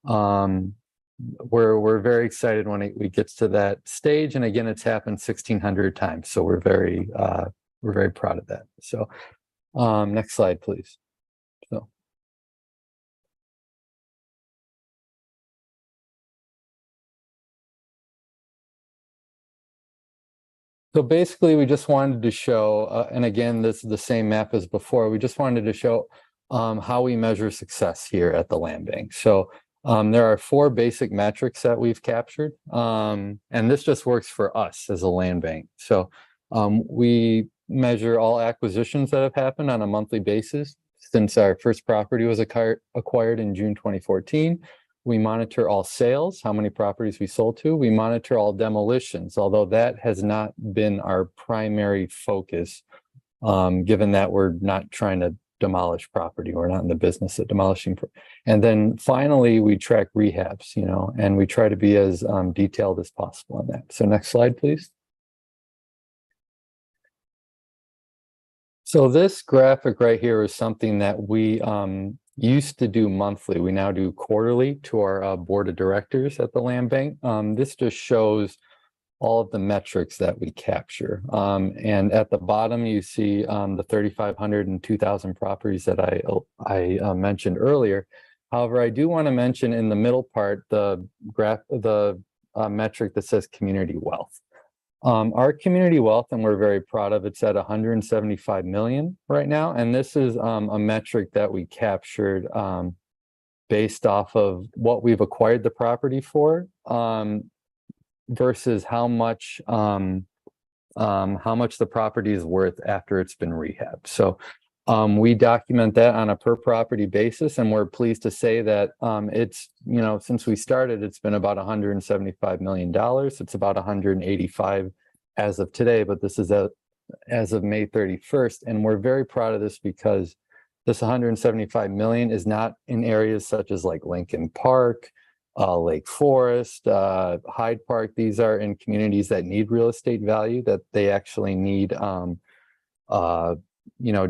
we're very excited when it gets to that stage, and again, it's happened 1,600 times. So we're very proud of that. So next slide, please. So basically, we just wanted to show, and again, this is the same map as before, we just wanted to show how we measure success here at the land bank. So there are 4 basic metrics that we've captured, and this just works for us as a land bank. So we measure all acquisitions that have happened on a monthly basis since our first property was acquired in June 2014. We monitor all sales, how many properties we sold to. We monitor all demolitions, although that has not been our primary focus, given that we're not trying to demolish property. We're not in the business of demolishing. And then finally, we track rehabs, and we try to be as detailed as possible on that. So next slide, please. So this graphic right here is something that we used to do monthly. We now do quarterly to our board of directors at the land bank. This just shows all of the metrics that we capture. And at the bottom, you see the 3,500 and 2,000 properties that I mentioned earlier. However, I do want to mention in the middle part, the metric that says community wealth. Our community wealth, and we're very proud of, it's at 175 million right now. And this is a metric that we captured based off of what we've acquired the property for versus how much the property is worth after it's been rehabbed. So We document that on a per property basis, and we're pleased to say that it's, since we started, it's been about $175 million. It's about 185 as of today, but this is as of May 31st. And we're very proud of this because this 175 million is not in areas such as like Lincoln Park, Lake Forest, Hyde Park. These are in communities that need real estate value, that they actually need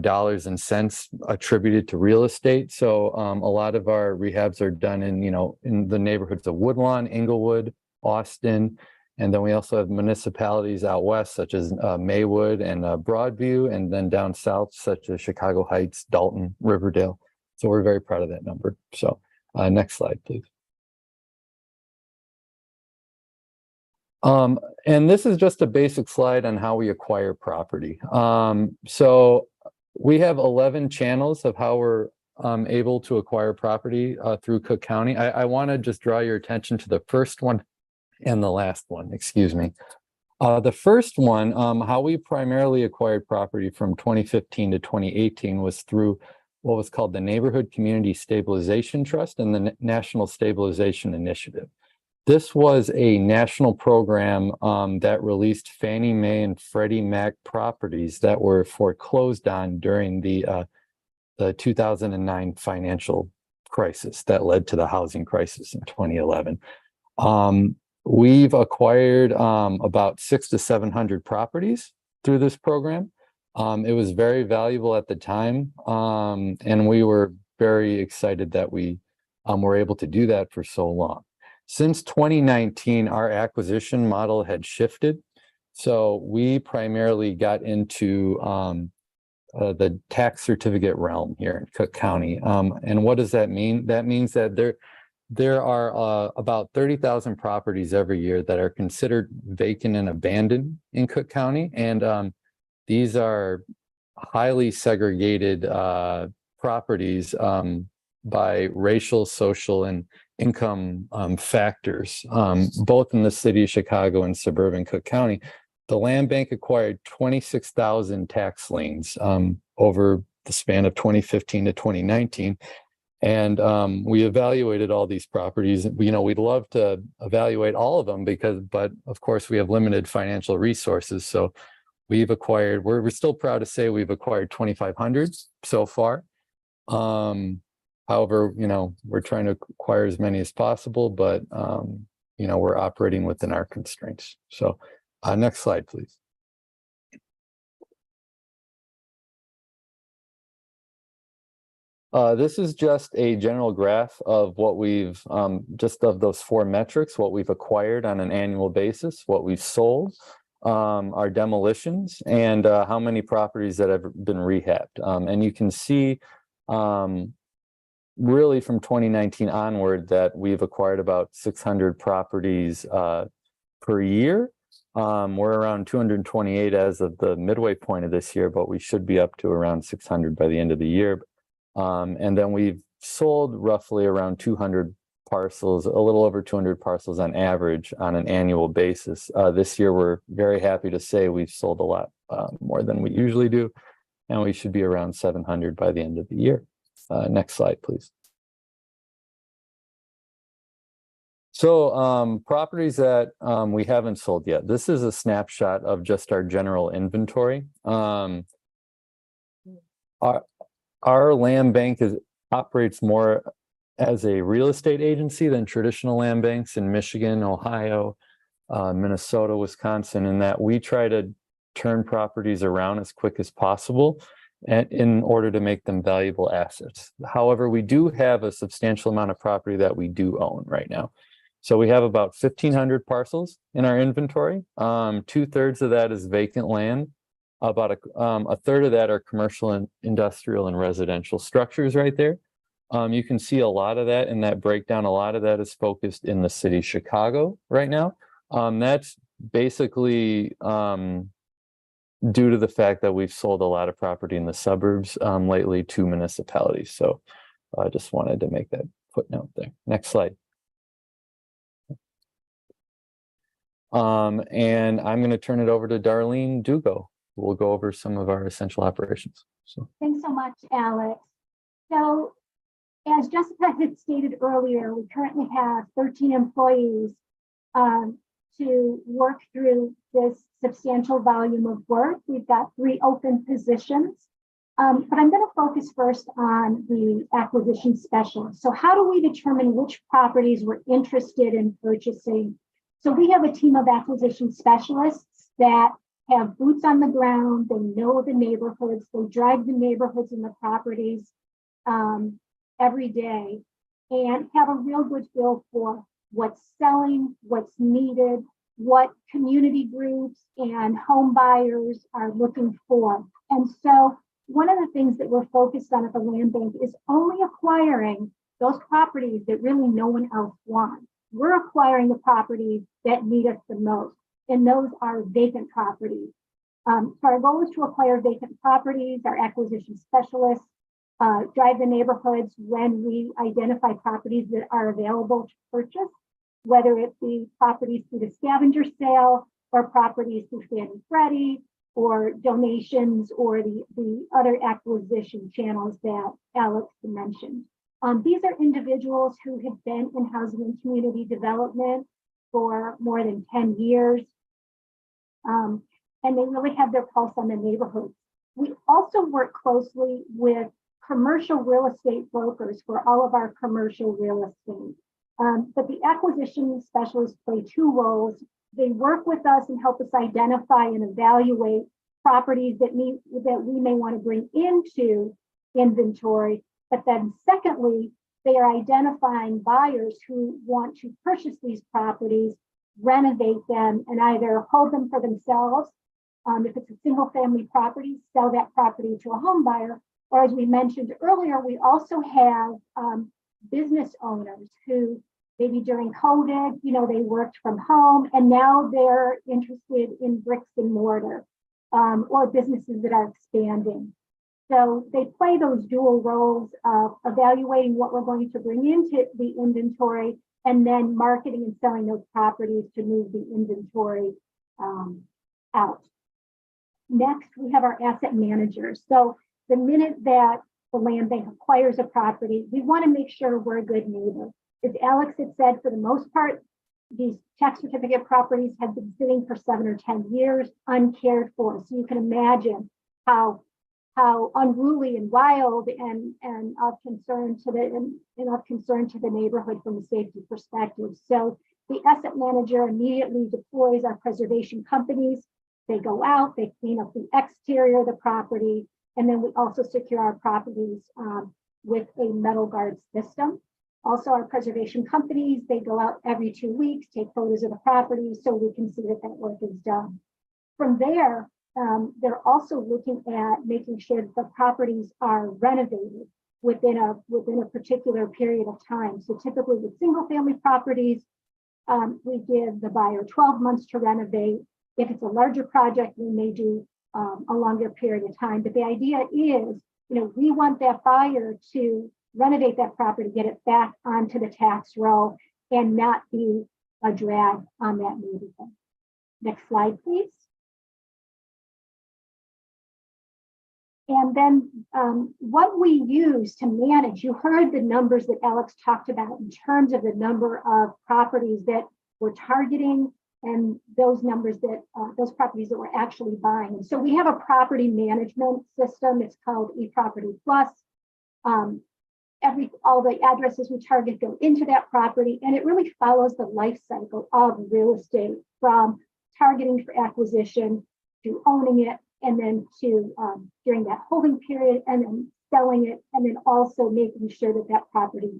dollars and cents attributed to real estate. So a lot of our rehabs are done in the neighborhoods of Woodlawn, Inglewood, Austin, and then we also have municipalities out west such as Maywood and Broadview, and then down south such as Chicago Heights, Dalton, Riverdale. So we're very proud of that number. So next slide, please. And this is just a basic slide on how we acquire property. So we have 11 channels of how we're able to acquire property through Cook County. I want to just draw your attention to the first one and the last one, excuse me. The first one, how we primarily acquired property from 2015 to 2018 was through what was called the Neighborhood Community Stabilization Trust and the National Stabilization Initiative. This was a national program that released Fannie Mae and Freddie Mac properties that were foreclosed on during the 2009 financial crisis that led to the housing crisis in 2011. We've acquired about 600 to 700 properties through this program. It was very valuable at the time, and we were very excited that we were able to do that for so long. Since 2019, our acquisition model had shifted. So we primarily got into the tax certificate realm here in Cook County. And what does that mean? That means that there are about 30,000 properties every year that are considered vacant and abandoned in Cook County. And these are highly segregated properties by racial, social, and income factors, both in the city of Chicago and suburban Cook County. The land bank acquired 26,000 tax liens over the span of 2015 to 2019. And we evaluated all these properties. We'd love to evaluate all of them but of course we have limited financial resources. So we've acquired, we're still proud to say we've acquired 2,500 so far. However, we're trying to acquire as many as possible, but, we're operating within our constraints. So next slide, please. This is just a general graph of what we've, just of those four metrics, what we've acquired on an annual basis, what we've sold, our demolitions, and how many properties that have been rehabbed. And you can see, really from 2019 onward that we've acquired about 600 properties per year. We're around 228 as of the midway point of this year, but we should be up to around 600 by the end of the year. And then we've sold roughly around 200 parcels, a little over 200 parcels on average on an annual basis. This year, we're very happy to say we've sold a lot more than we usually do, and we should be around 700 by the end of the year. Next slide, please. So properties that we haven't sold yet. This is a snapshot of just our general inventory. Our land bank operates more as a real estate agency than traditional land banks in Michigan, Ohio, Minnesota, Wisconsin, in that we try to turn properties around as quick as possible in order to make them valuable assets. However, we do have a substantial amount of property that we do own right now. So we have about 1,500 parcels in our inventory. 2/3 of that is vacant land. About a third of that are commercial and industrial and residential structures right there. You can see a lot of that in that breakdown. A lot of that is focused in the city of Chicago right now. That's basically due to the fact that we've sold a lot of property in the suburbs lately to municipalities. So I just wanted to make that footnote there. Next slide. And I'm going to turn it over to Darlene Dugo. We'll go over some of our essential operations. So, Thanks so much, Alex. So as Jessica had stated earlier, we currently have 13 employees to work through this substantial volume of work. We've got 3 open positions, but I'm going to focus first on the acquisition specialist. So how do we determine which properties we're interested in purchasing? So we have a team of acquisition specialists that have boots on the ground. They know the neighborhoods. They drive the neighborhoods and the properties every day and have a real good feel for what's selling, what's needed, what community groups and home buyers are looking for. And so one of the things that we're focused on at the land bank is only acquiring those properties that really no one else wants. We're acquiring the properties that need us the most, and those are vacant properties. So our goal is to acquire vacant properties. Our acquisition specialists drive the neighborhoods when we identify properties that are available to purchase, whether it be properties through the scavenger sale or properties through Fannie Freddie or donations or the other acquisition channels that Alex mentioned. These are individuals who have been in housing and community development for more than 10 years. And they really have their pulse on the neighborhood. We also work closely with commercial real estate brokers for all of our commercial real estate. But the acquisition specialists play 2 roles. They work with us and help us identify and evaluate properties that we may want to bring into inventory. But then secondly, they are identifying buyers who want to purchase these properties, renovate them, and either hold them for themselves. If it's a single family property, sell that property to a home buyer. Or as we mentioned earlier, we also have business owners who maybe during COVID, they worked from home and now they're interested in bricks and mortar or businesses that are expanding. So they play those dual roles of evaluating what we're going to bring into the inventory and then marketing and selling those properties to move the inventory out. Next, we have our asset managers. So the minute that the land bank acquires a property, we want to make sure we're a good neighbor. As Alex had said, for the most part, these tax certificate properties have been sitting for 7 or 10 years uncared for. So you can imagine how unruly and wild and of concern to the neighborhood from a safety perspective. So the asset manager immediately deploys our preservation companies. They go out, they clean up the exterior of the property, and then we also secure our properties with a metal guard system. Also, our preservation companies, they go out every 2 weeks, take photos of the property so we can see that work is done. From there, they're also looking at making sure that the properties are renovated within a particular period of time. So typically with single family properties, we give the buyer 12 months to renovate. If it's a larger project, we may do a longer period of time. But the idea is, we want that buyer to renovate that property, get it back onto the tax roll and not be a drag on that neighborhood. Next slide, please. And then what we use to manage, you heard the numbers that Alex talked about in terms of the number of properties that we're targeting and those numbers that those properties that we're actually buying. And so we have a property management system. It's called eProperty Plus. All the addresses we target go into that property, and it really follows the life cycle of real estate from targeting for acquisition to owning it, and then to during that holding period, and then selling it, and then also making sure that that property,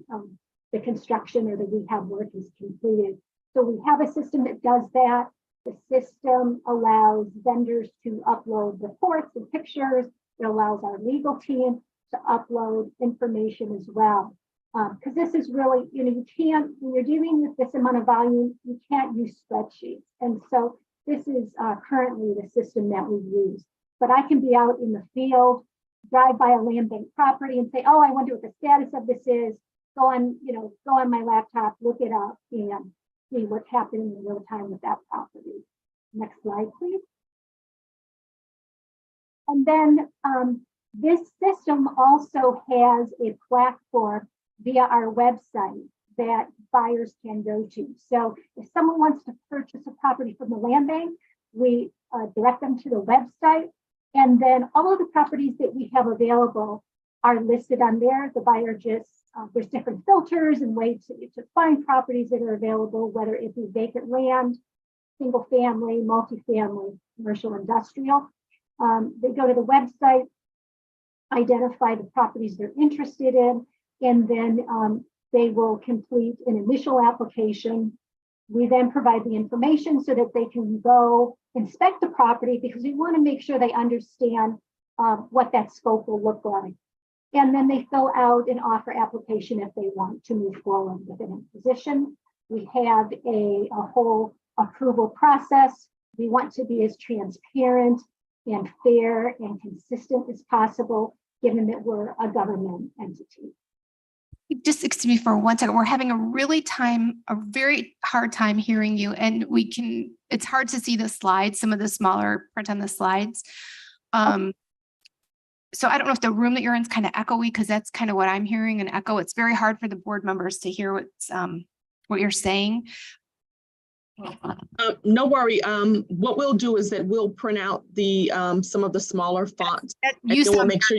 the construction or the rehab work is completed. So we have a system that does that. The system allows vendors to upload reports and pictures. It allows our legal team to upload information as well. Because this is really, you can't, when you're dealing with this amount of volume, you can't use spreadsheets. And so this is currently the system that we use. But I can be out in the field, drive by a land bank property and say, oh, I wonder what the status of this is. Go on my laptop, look it up and see what's happening in real time with that property. Next slide, please. And then This system also has a platform via our website that buyers can go to. So if someone wants to purchase a property from the land bank, we direct them to the website. And then all of the properties that we have available are listed on there. The buyer just, there's different filters and ways to find properties that are available, whether it be vacant land, single family, multifamily, commercial, industrial. They go to the website, identify the properties they're interested in, and then they will complete an initial application. We then provide the information so that they can go inspect the property, because we want to make sure they understand what that scope will look like. And then they fill out an offer application if they want to move forward with an acquisition. We have a whole approval process. We want to be as transparent and fair and consistent as possible, given that we're a government entity. Just excuse me for 1 second. We're having a very hard time hearing you, and it's hard to see the slides, some of the smaller print on the slides. So I don't know if the room that you're in is kind of echoey, because that's kind of what I'm hearing, an echo. It's very hard for the board members to hear what you're saying. No worry. What we'll do is that we'll print out the some of the smaller fonts. And then we'll make sure.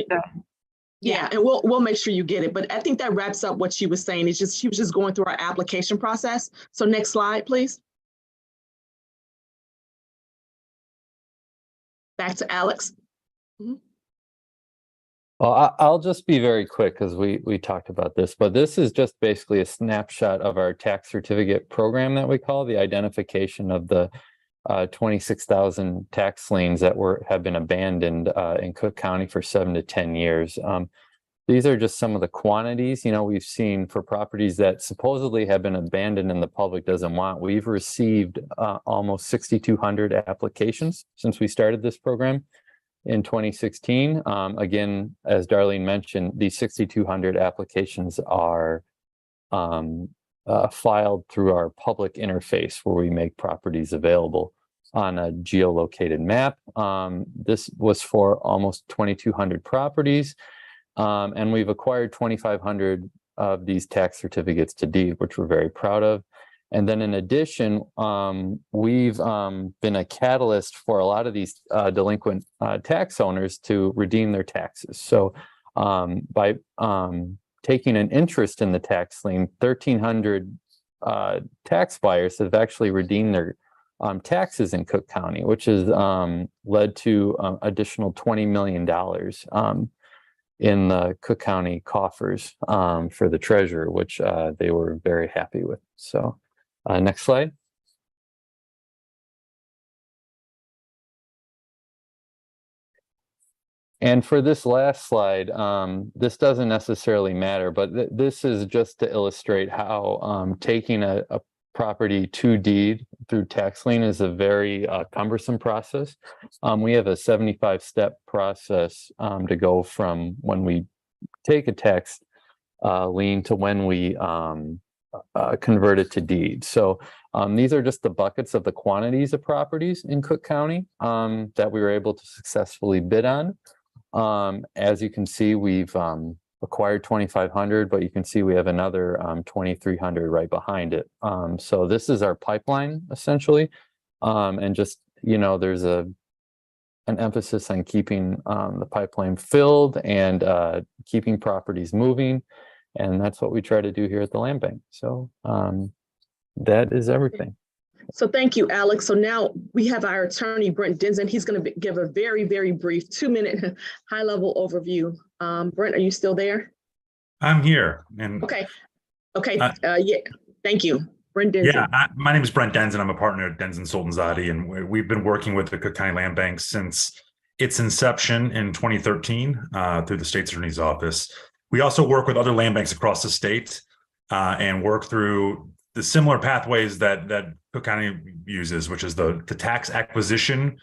Yeah, and we'll make sure you get it. But I think that wraps up what she was saying. It's just she was just going through our application process. So next slide, please. Back to Alex. Well, I'll just be very quick because we talked about this, but this is just basically a snapshot of our tax certificate program that we call the identification of the 26,000 tax liens that have been abandoned in Cook County for 7 to 10 years. These are just some of the quantities, we've seen for properties that supposedly have been abandoned and the public doesn't want. We've received almost 6,200 applications since we started this program in 2016. Again, as Darlene mentioned, these 6,200 applications are filed through our public interface where we make properties available on a geolocated map. This was for almost 2,200 properties, and we've acquired 2,500 of these tax certificates to deed, which we're very proud of. And then in addition, we've been a catalyst for a lot of these delinquent tax owners to redeem their taxes. So by taking an interest in the tax lien, 1,300 tax buyers have actually redeemed their taxes in Cook County, which has led to additional $20 million in the Cook County coffers for the treasurer, which they were very happy with. So next slide. And for this last slide, this doesn't necessarily matter, but this is just to illustrate how taking a property to deed through tax lien is a very cumbersome process. We have a 75-step process to go from when we take a tax lien to when we convert it to deed. So these are just the buckets of the quantities of properties in Cook County that we were able to successfully bid on. As you can see, we've acquired 2,500, but you can see we have another 2,300 right behind it. So this is our pipeline essentially. And just, there's an emphasis on keeping the pipeline filled and keeping properties moving. And that's what we try to do here at the Land Bank. So that is everything. So thank you, Alex. So now we have our attorney, Brent Denson. He's going to give a very, very brief 2-minute high-level overview. Brent, are you still there? I'm here. And okay. Yeah, thank you. Brent Denson. Yeah, my name is Brent Denson. I'm a partner at Denson Sultanzade, and we've been working with the Cook County Land Bank since its inception in 2013 through the State's Attorney's Office. We also work with other land banks across the state and work through the similar pathways that Cook County uses, which is the tax acquisition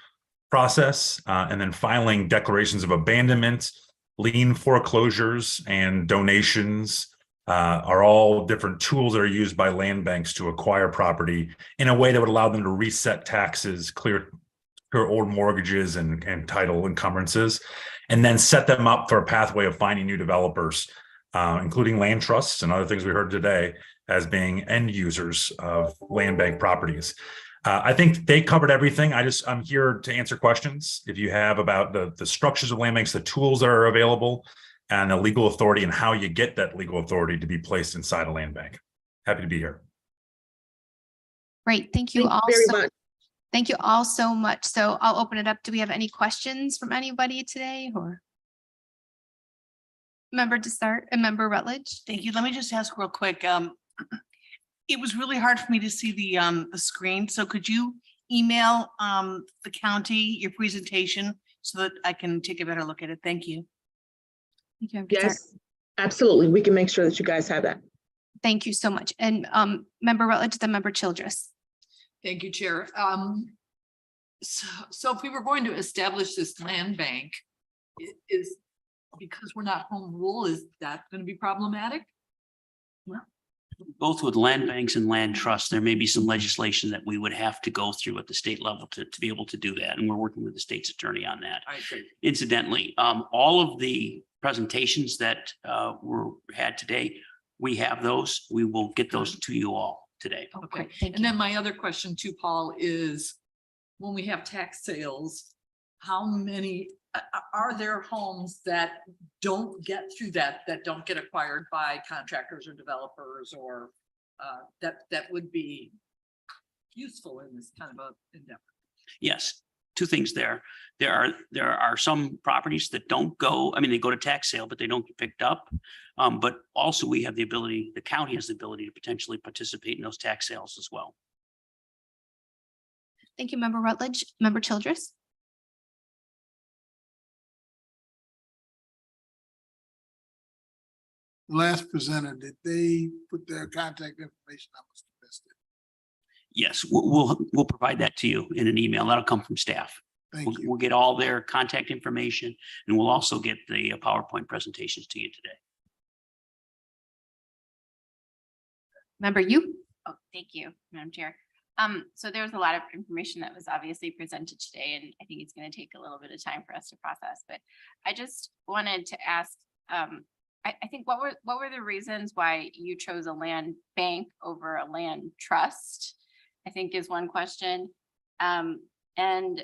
process, and then filing declarations of abandonment, lien foreclosures, and donations are all different tools that are used by land banks to acquire property in a way that would allow them to reset taxes, clear old mortgages and title encumbrances. and then set them up for a pathway of finding new developers, including land trusts and other things we heard today as being end users of land bank properties. I think they covered everything. I'm here to answer questions if you have about the structures of land banks, the tools that are available, and the legal authority and how you get that legal authority to be placed inside a land bank. Happy to be here. Great. Thank you Thank all. you very much. Thank you all so much. So I'll open it up. Do we have any questions from anybody today, or? Member Desart and Member Rutledge? Thank you. Let me just ask real quick. It was really hard for me to see the screen. So could you email the county your presentation so that I can take a better look at it? Thank you. Thank you, Member Desart. Yes, absolutely. We can make sure that you guys have that. Thank you so much. And Member Rutledge, then Member Childress. Thank you, Chair. So if we were going to establish this land bank, is because we're not home rule, is that going to be problematic? Both with land banks and land trusts, there may be some legislation that we would have to go through at the state level to be able to do that. And we're working with the state's attorney on that. I agree. Incidentally, all of the presentations that were had today, we have those. We will get those to you all today. Okay. Thank And you. then my other question too, Paul, is when we have tax sales, how many are there homes that don't get through that don't get acquired by contractors or developers, or that would be useful in this kind of a endeavor? Yes, two things there. There are some properties that don't go, I mean, they go to tax sale, but they don't get picked up. But also we have the ability, the county has the ability to potentially participate in those tax sales as well. Thank you, Member Rutledge. Member Childress. Last presenter, did they put their contact information? I must have missed it. Yes, we'll provide that to you in an email. That'll come from staff. Thank you. We'll get all their contact information, and we'll also get the PowerPoint presentations to you today. Member you. Oh, thank you, Madam Chair. So there was a lot of information that was obviously presented today, and I think it's going to take a little bit of time for us to process, but I just wanted to ask, I think what were the reasons why you chose a land bank over a land trust, I think is one question. And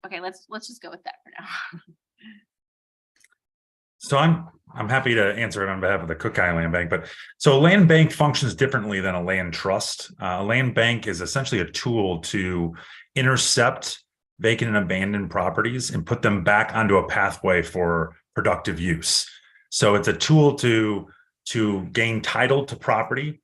okay, let's just go with that for now. So I'm happy to answer it on behalf of the Cook County Land Bank, but so a land bank functions differently than a land trust. A land bank is essentially a tool to intercept vacant and abandoned properties and put them back onto a pathway for productive use. So it's a tool to gain title to property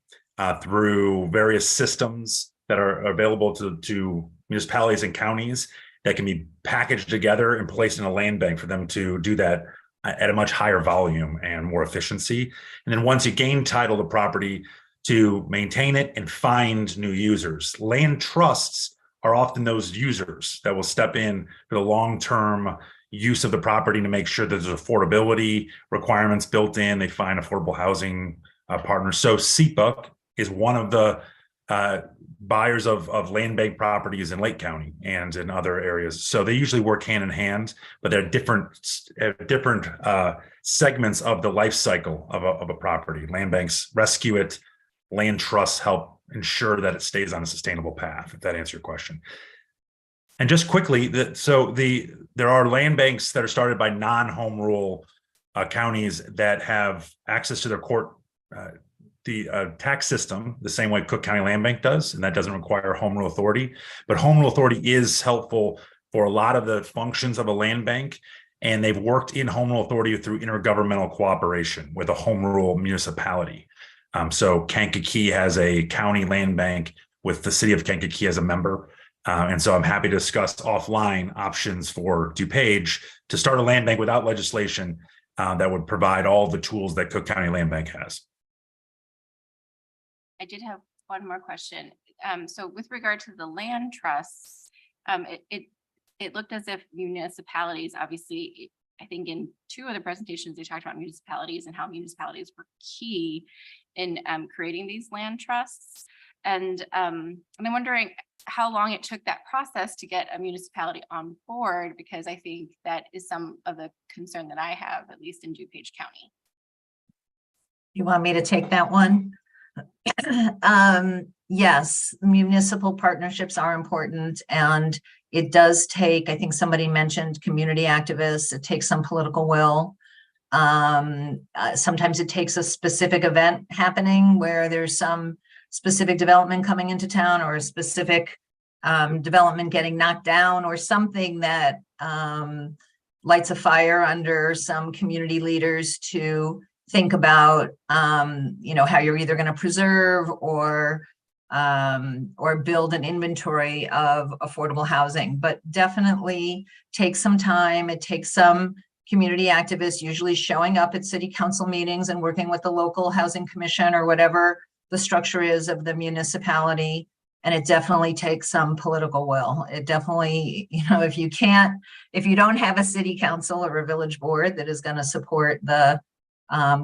through various systems that are available to municipalities and counties that can be packaged together and placed in a land bank for them to do that at a much higher volume and more efficiency. And then once you gain title to property, to maintain it and find new users. Land trusts are often those users that will step in for the long-term use of the property to make sure that there's affordability requirements built in. They find affordable housing partners. So SEPA is one of the buyers of land bank properties in Lake County and in other areas. So they usually work hand in hand, but they're different segments of the life cycle of a property. Land banks rescue it. Land trusts help ensure that it stays on a sustainable path, if that answers your question. And just quickly, there are land banks that are started by non-home rule counties that have access to their court, the tax system, the same way Cook County Land Bank does, and that doesn't require home rule authority. But home rule authority is helpful for a lot of the functions of a land bank, and they've worked in home rule authority through intergovernmental cooperation with a home rule municipality. So Kankakee has a county land bank with the city of Kankakee as a member. And so I'm happy to discuss offline options for DuPage to start a land bank without legislation that would provide all the tools that Cook County Land Bank has. I did have one more question. So with regard to the land trusts, it looked as if municipalities, obviously, I think in two of the presentations, they talked about municipalities and how municipalities were key in creating these land trusts. And I'm wondering, how long it took that process to get a municipality on board, because I think that is some of the concern that I have, at least in DuPage County. You want me to take that one? Yes, municipal partnerships are important, and it does take, I think somebody mentioned community activists, it takes some political will. Sometimes it takes a specific event happening where there's some specific development coming into town, or a specific development getting knocked down, or something that lights a fire under some community leaders to think about, how you're either going to preserve or build an inventory of affordable housing. But definitely takes some time. It takes some community activists usually showing up at city council meetings and working with the local housing commission or whatever the structure is of the municipality. And it definitely takes some political will. It definitely, if you don't have a city council or a village board that is going to support the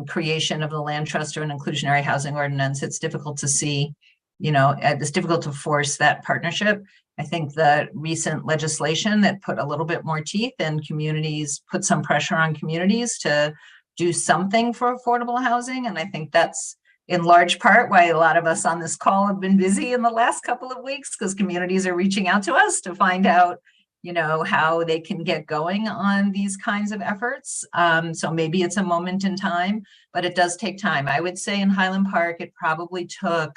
creation of the land trust or an inclusionary housing ordinance, it's difficult to see, it's difficult to force that partnership. I think the recent legislation that put a little bit more teeth in communities, put some pressure on communities to do something for affordable housing. And I think that's in large part why a lot of us on this call have been busy in the last couple of weeks, because communities are reaching out to us to find out, how they can get going on these kinds of efforts. So maybe it's a moment in time, but it does take time. I would say in Highland Park, it probably took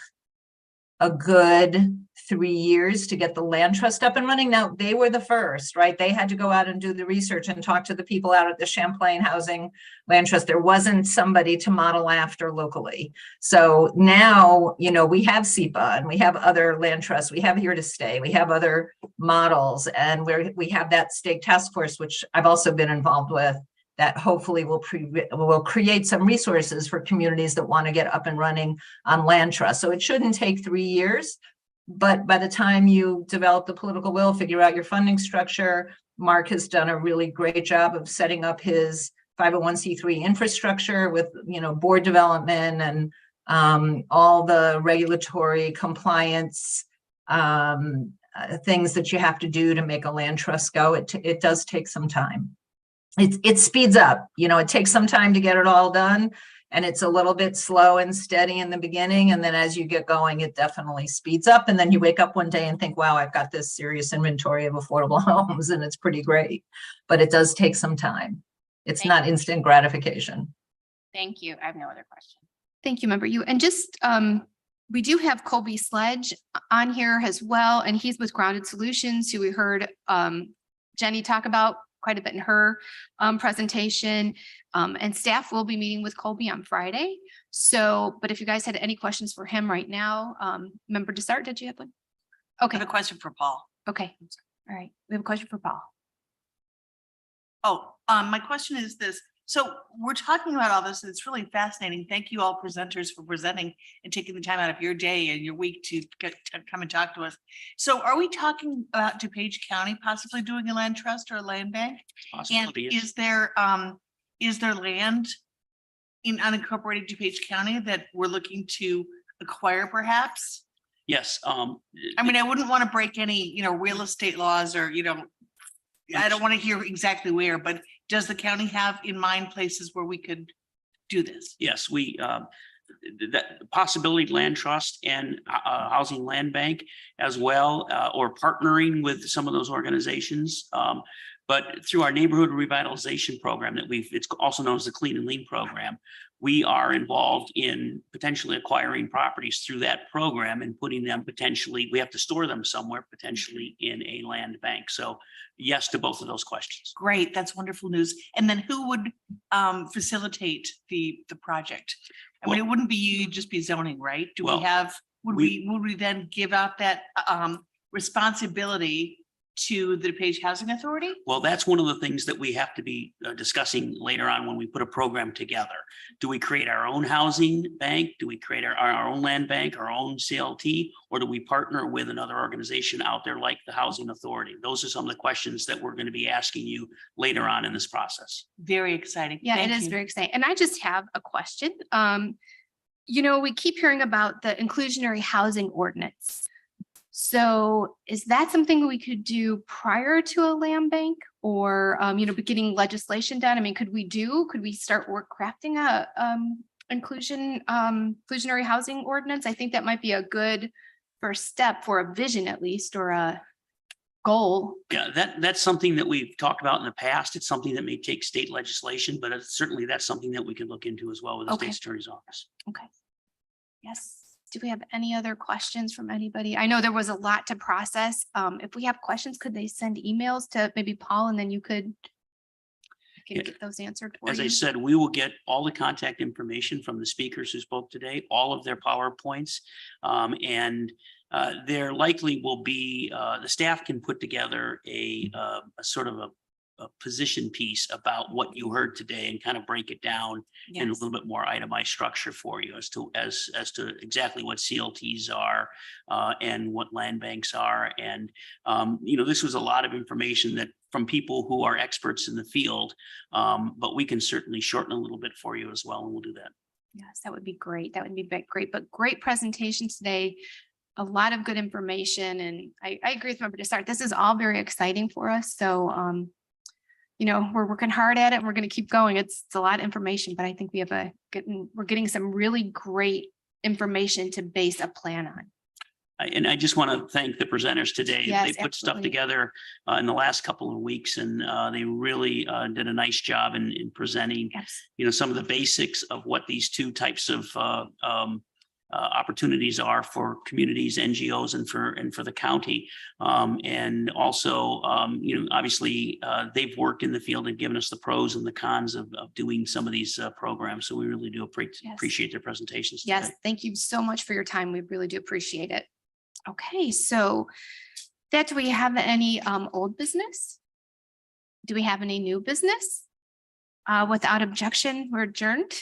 a good 3 years to get the land trust up and running. Now, they were the first, right? They had to go out and do the research and talk to the people out at the Champlain Housing Land Trust. There wasn't somebody to model after locally. So now, we have SEPA and we have other land trusts. We have Here to Stay. We have other models, and we have that state task force, which I've also been involved with, that hopefully will create some resources for communities that want to get up and running on land trust. So it shouldn't take 3 years, but by the time you develop the political will, figure out your funding structure, Mark has done a really great job of setting up his 501c3 infrastructure with, board development and all the regulatory compliance things that you have to do to make a land trust go. It does take some time. It speeds up, it takes some time to get it all done, and it's a little bit slow and steady in the beginning. And then as you get going, it definitely speeds up. And then you wake up one day and think, wow, I've got this serious inventory of affordable homes, and it's pretty great. But it does take some time. It's not instant gratification. Thank you. I have no other question. Thank you, Member Yu. And just, we do have Colby Sledge on here as well, and he's with Grounded Solutions, who we heard Jenny talk about quite a bit in her presentation, and staff will be meeting with Colby on Friday. So, but if you guys had any questions for him right now, Member Desart, did you have one? Okay. I have a question for Paul. Okay. All right. We have a question for Paul. Oh, my question is this. So we're talking about all this, and it's really fascinating. Thank you all presenters for presenting and taking the time out of your day and your week to come and talk to us. So are we talking about DuPage County possibly doing a land trust or a land bank? And is there land in unincorporated DuPage County that we're looking to acquire perhaps? Yes. I mean, I wouldn't want to break any, real estate laws or, I don't want to hear exactly where, but does the county have in mind places where we could do this? Yes, that possibility land trust and housing land bank as well, or partnering with some of those organizations. But through our neighborhood revitalization program it's also known as the Clean and Lean program, we are involved in potentially acquiring properties through that program and putting them we have to store them somewhere, potentially in a land bank. So yes to both of those questions. Great, that's wonderful news. And then who would facilitate the project? I mean, it wouldn't be you, it'd just be zoning, right? Would we then give out that responsibility to the DuPage Housing Authority? Well, that's one of the things that we have to be discussing later on when we put a program together. Do we create our own housing bank? Do we create our own land bank, our own CLT, or do we partner with another organization out there like the Housing Authority? Those are some of the questions that we're going to be asking you later on in this process. Very exciting. Yeah, it is very exciting. And I just have a question. We keep hearing about the inclusionary housing ordinance. So is that something we could do prior to a land bank or, getting legislation done? I mean, could we start crafting a inclusionary housing ordinance? I think that might be a good first step for a vision at least, or a goal. Yeah, that's something that we've talked about in the past. It's something that may take state legislation, but certainly that's something that we can look into as well with the Okay. state's attorney's office. Okay. Yes. Do we have any other questions from anybody? I know there was a lot to process. If we have questions, could they send emails to maybe Paul and then I can Yeah. get those answered for As I you? said, we will get all the contact information from the speakers who spoke today, all of their PowerPoints. And there likely will be, the staff can put together a sort of a position piece about what you heard today and kind of break it down in a Yes. little bit more itemized structure for you as to exactly what CLTs are and what land banks are. And this was a lot of information that from people who are experts in the field, but we can certainly shorten a little bit for you as well, and we'll do that. Yes, that would be great. That would be great, but great presentation today. A lot of good information, and I agree with Member DeSart. This is all very exciting for us. So, we're working hard at it and we're going to keep going. It's a lot of information, but I think we're getting some really great information to base a plan on. And I just want to thank the presenters today. Yes, They put stuff absolutely. together in the last couple of weeks, and they really did a nice job in presenting, Yes. some of the basics of what these two types of opportunities are for communities, NGOs, and for the county. And also, obviously, they've worked in the field and given us the pros and the cons of doing some of these programs. So we really do appreciate their presentations today. Yes, thank you so much for your time. We really do appreciate it. Okay, so do we have any old business? Do we have any new business? Without objection, we're adjourned.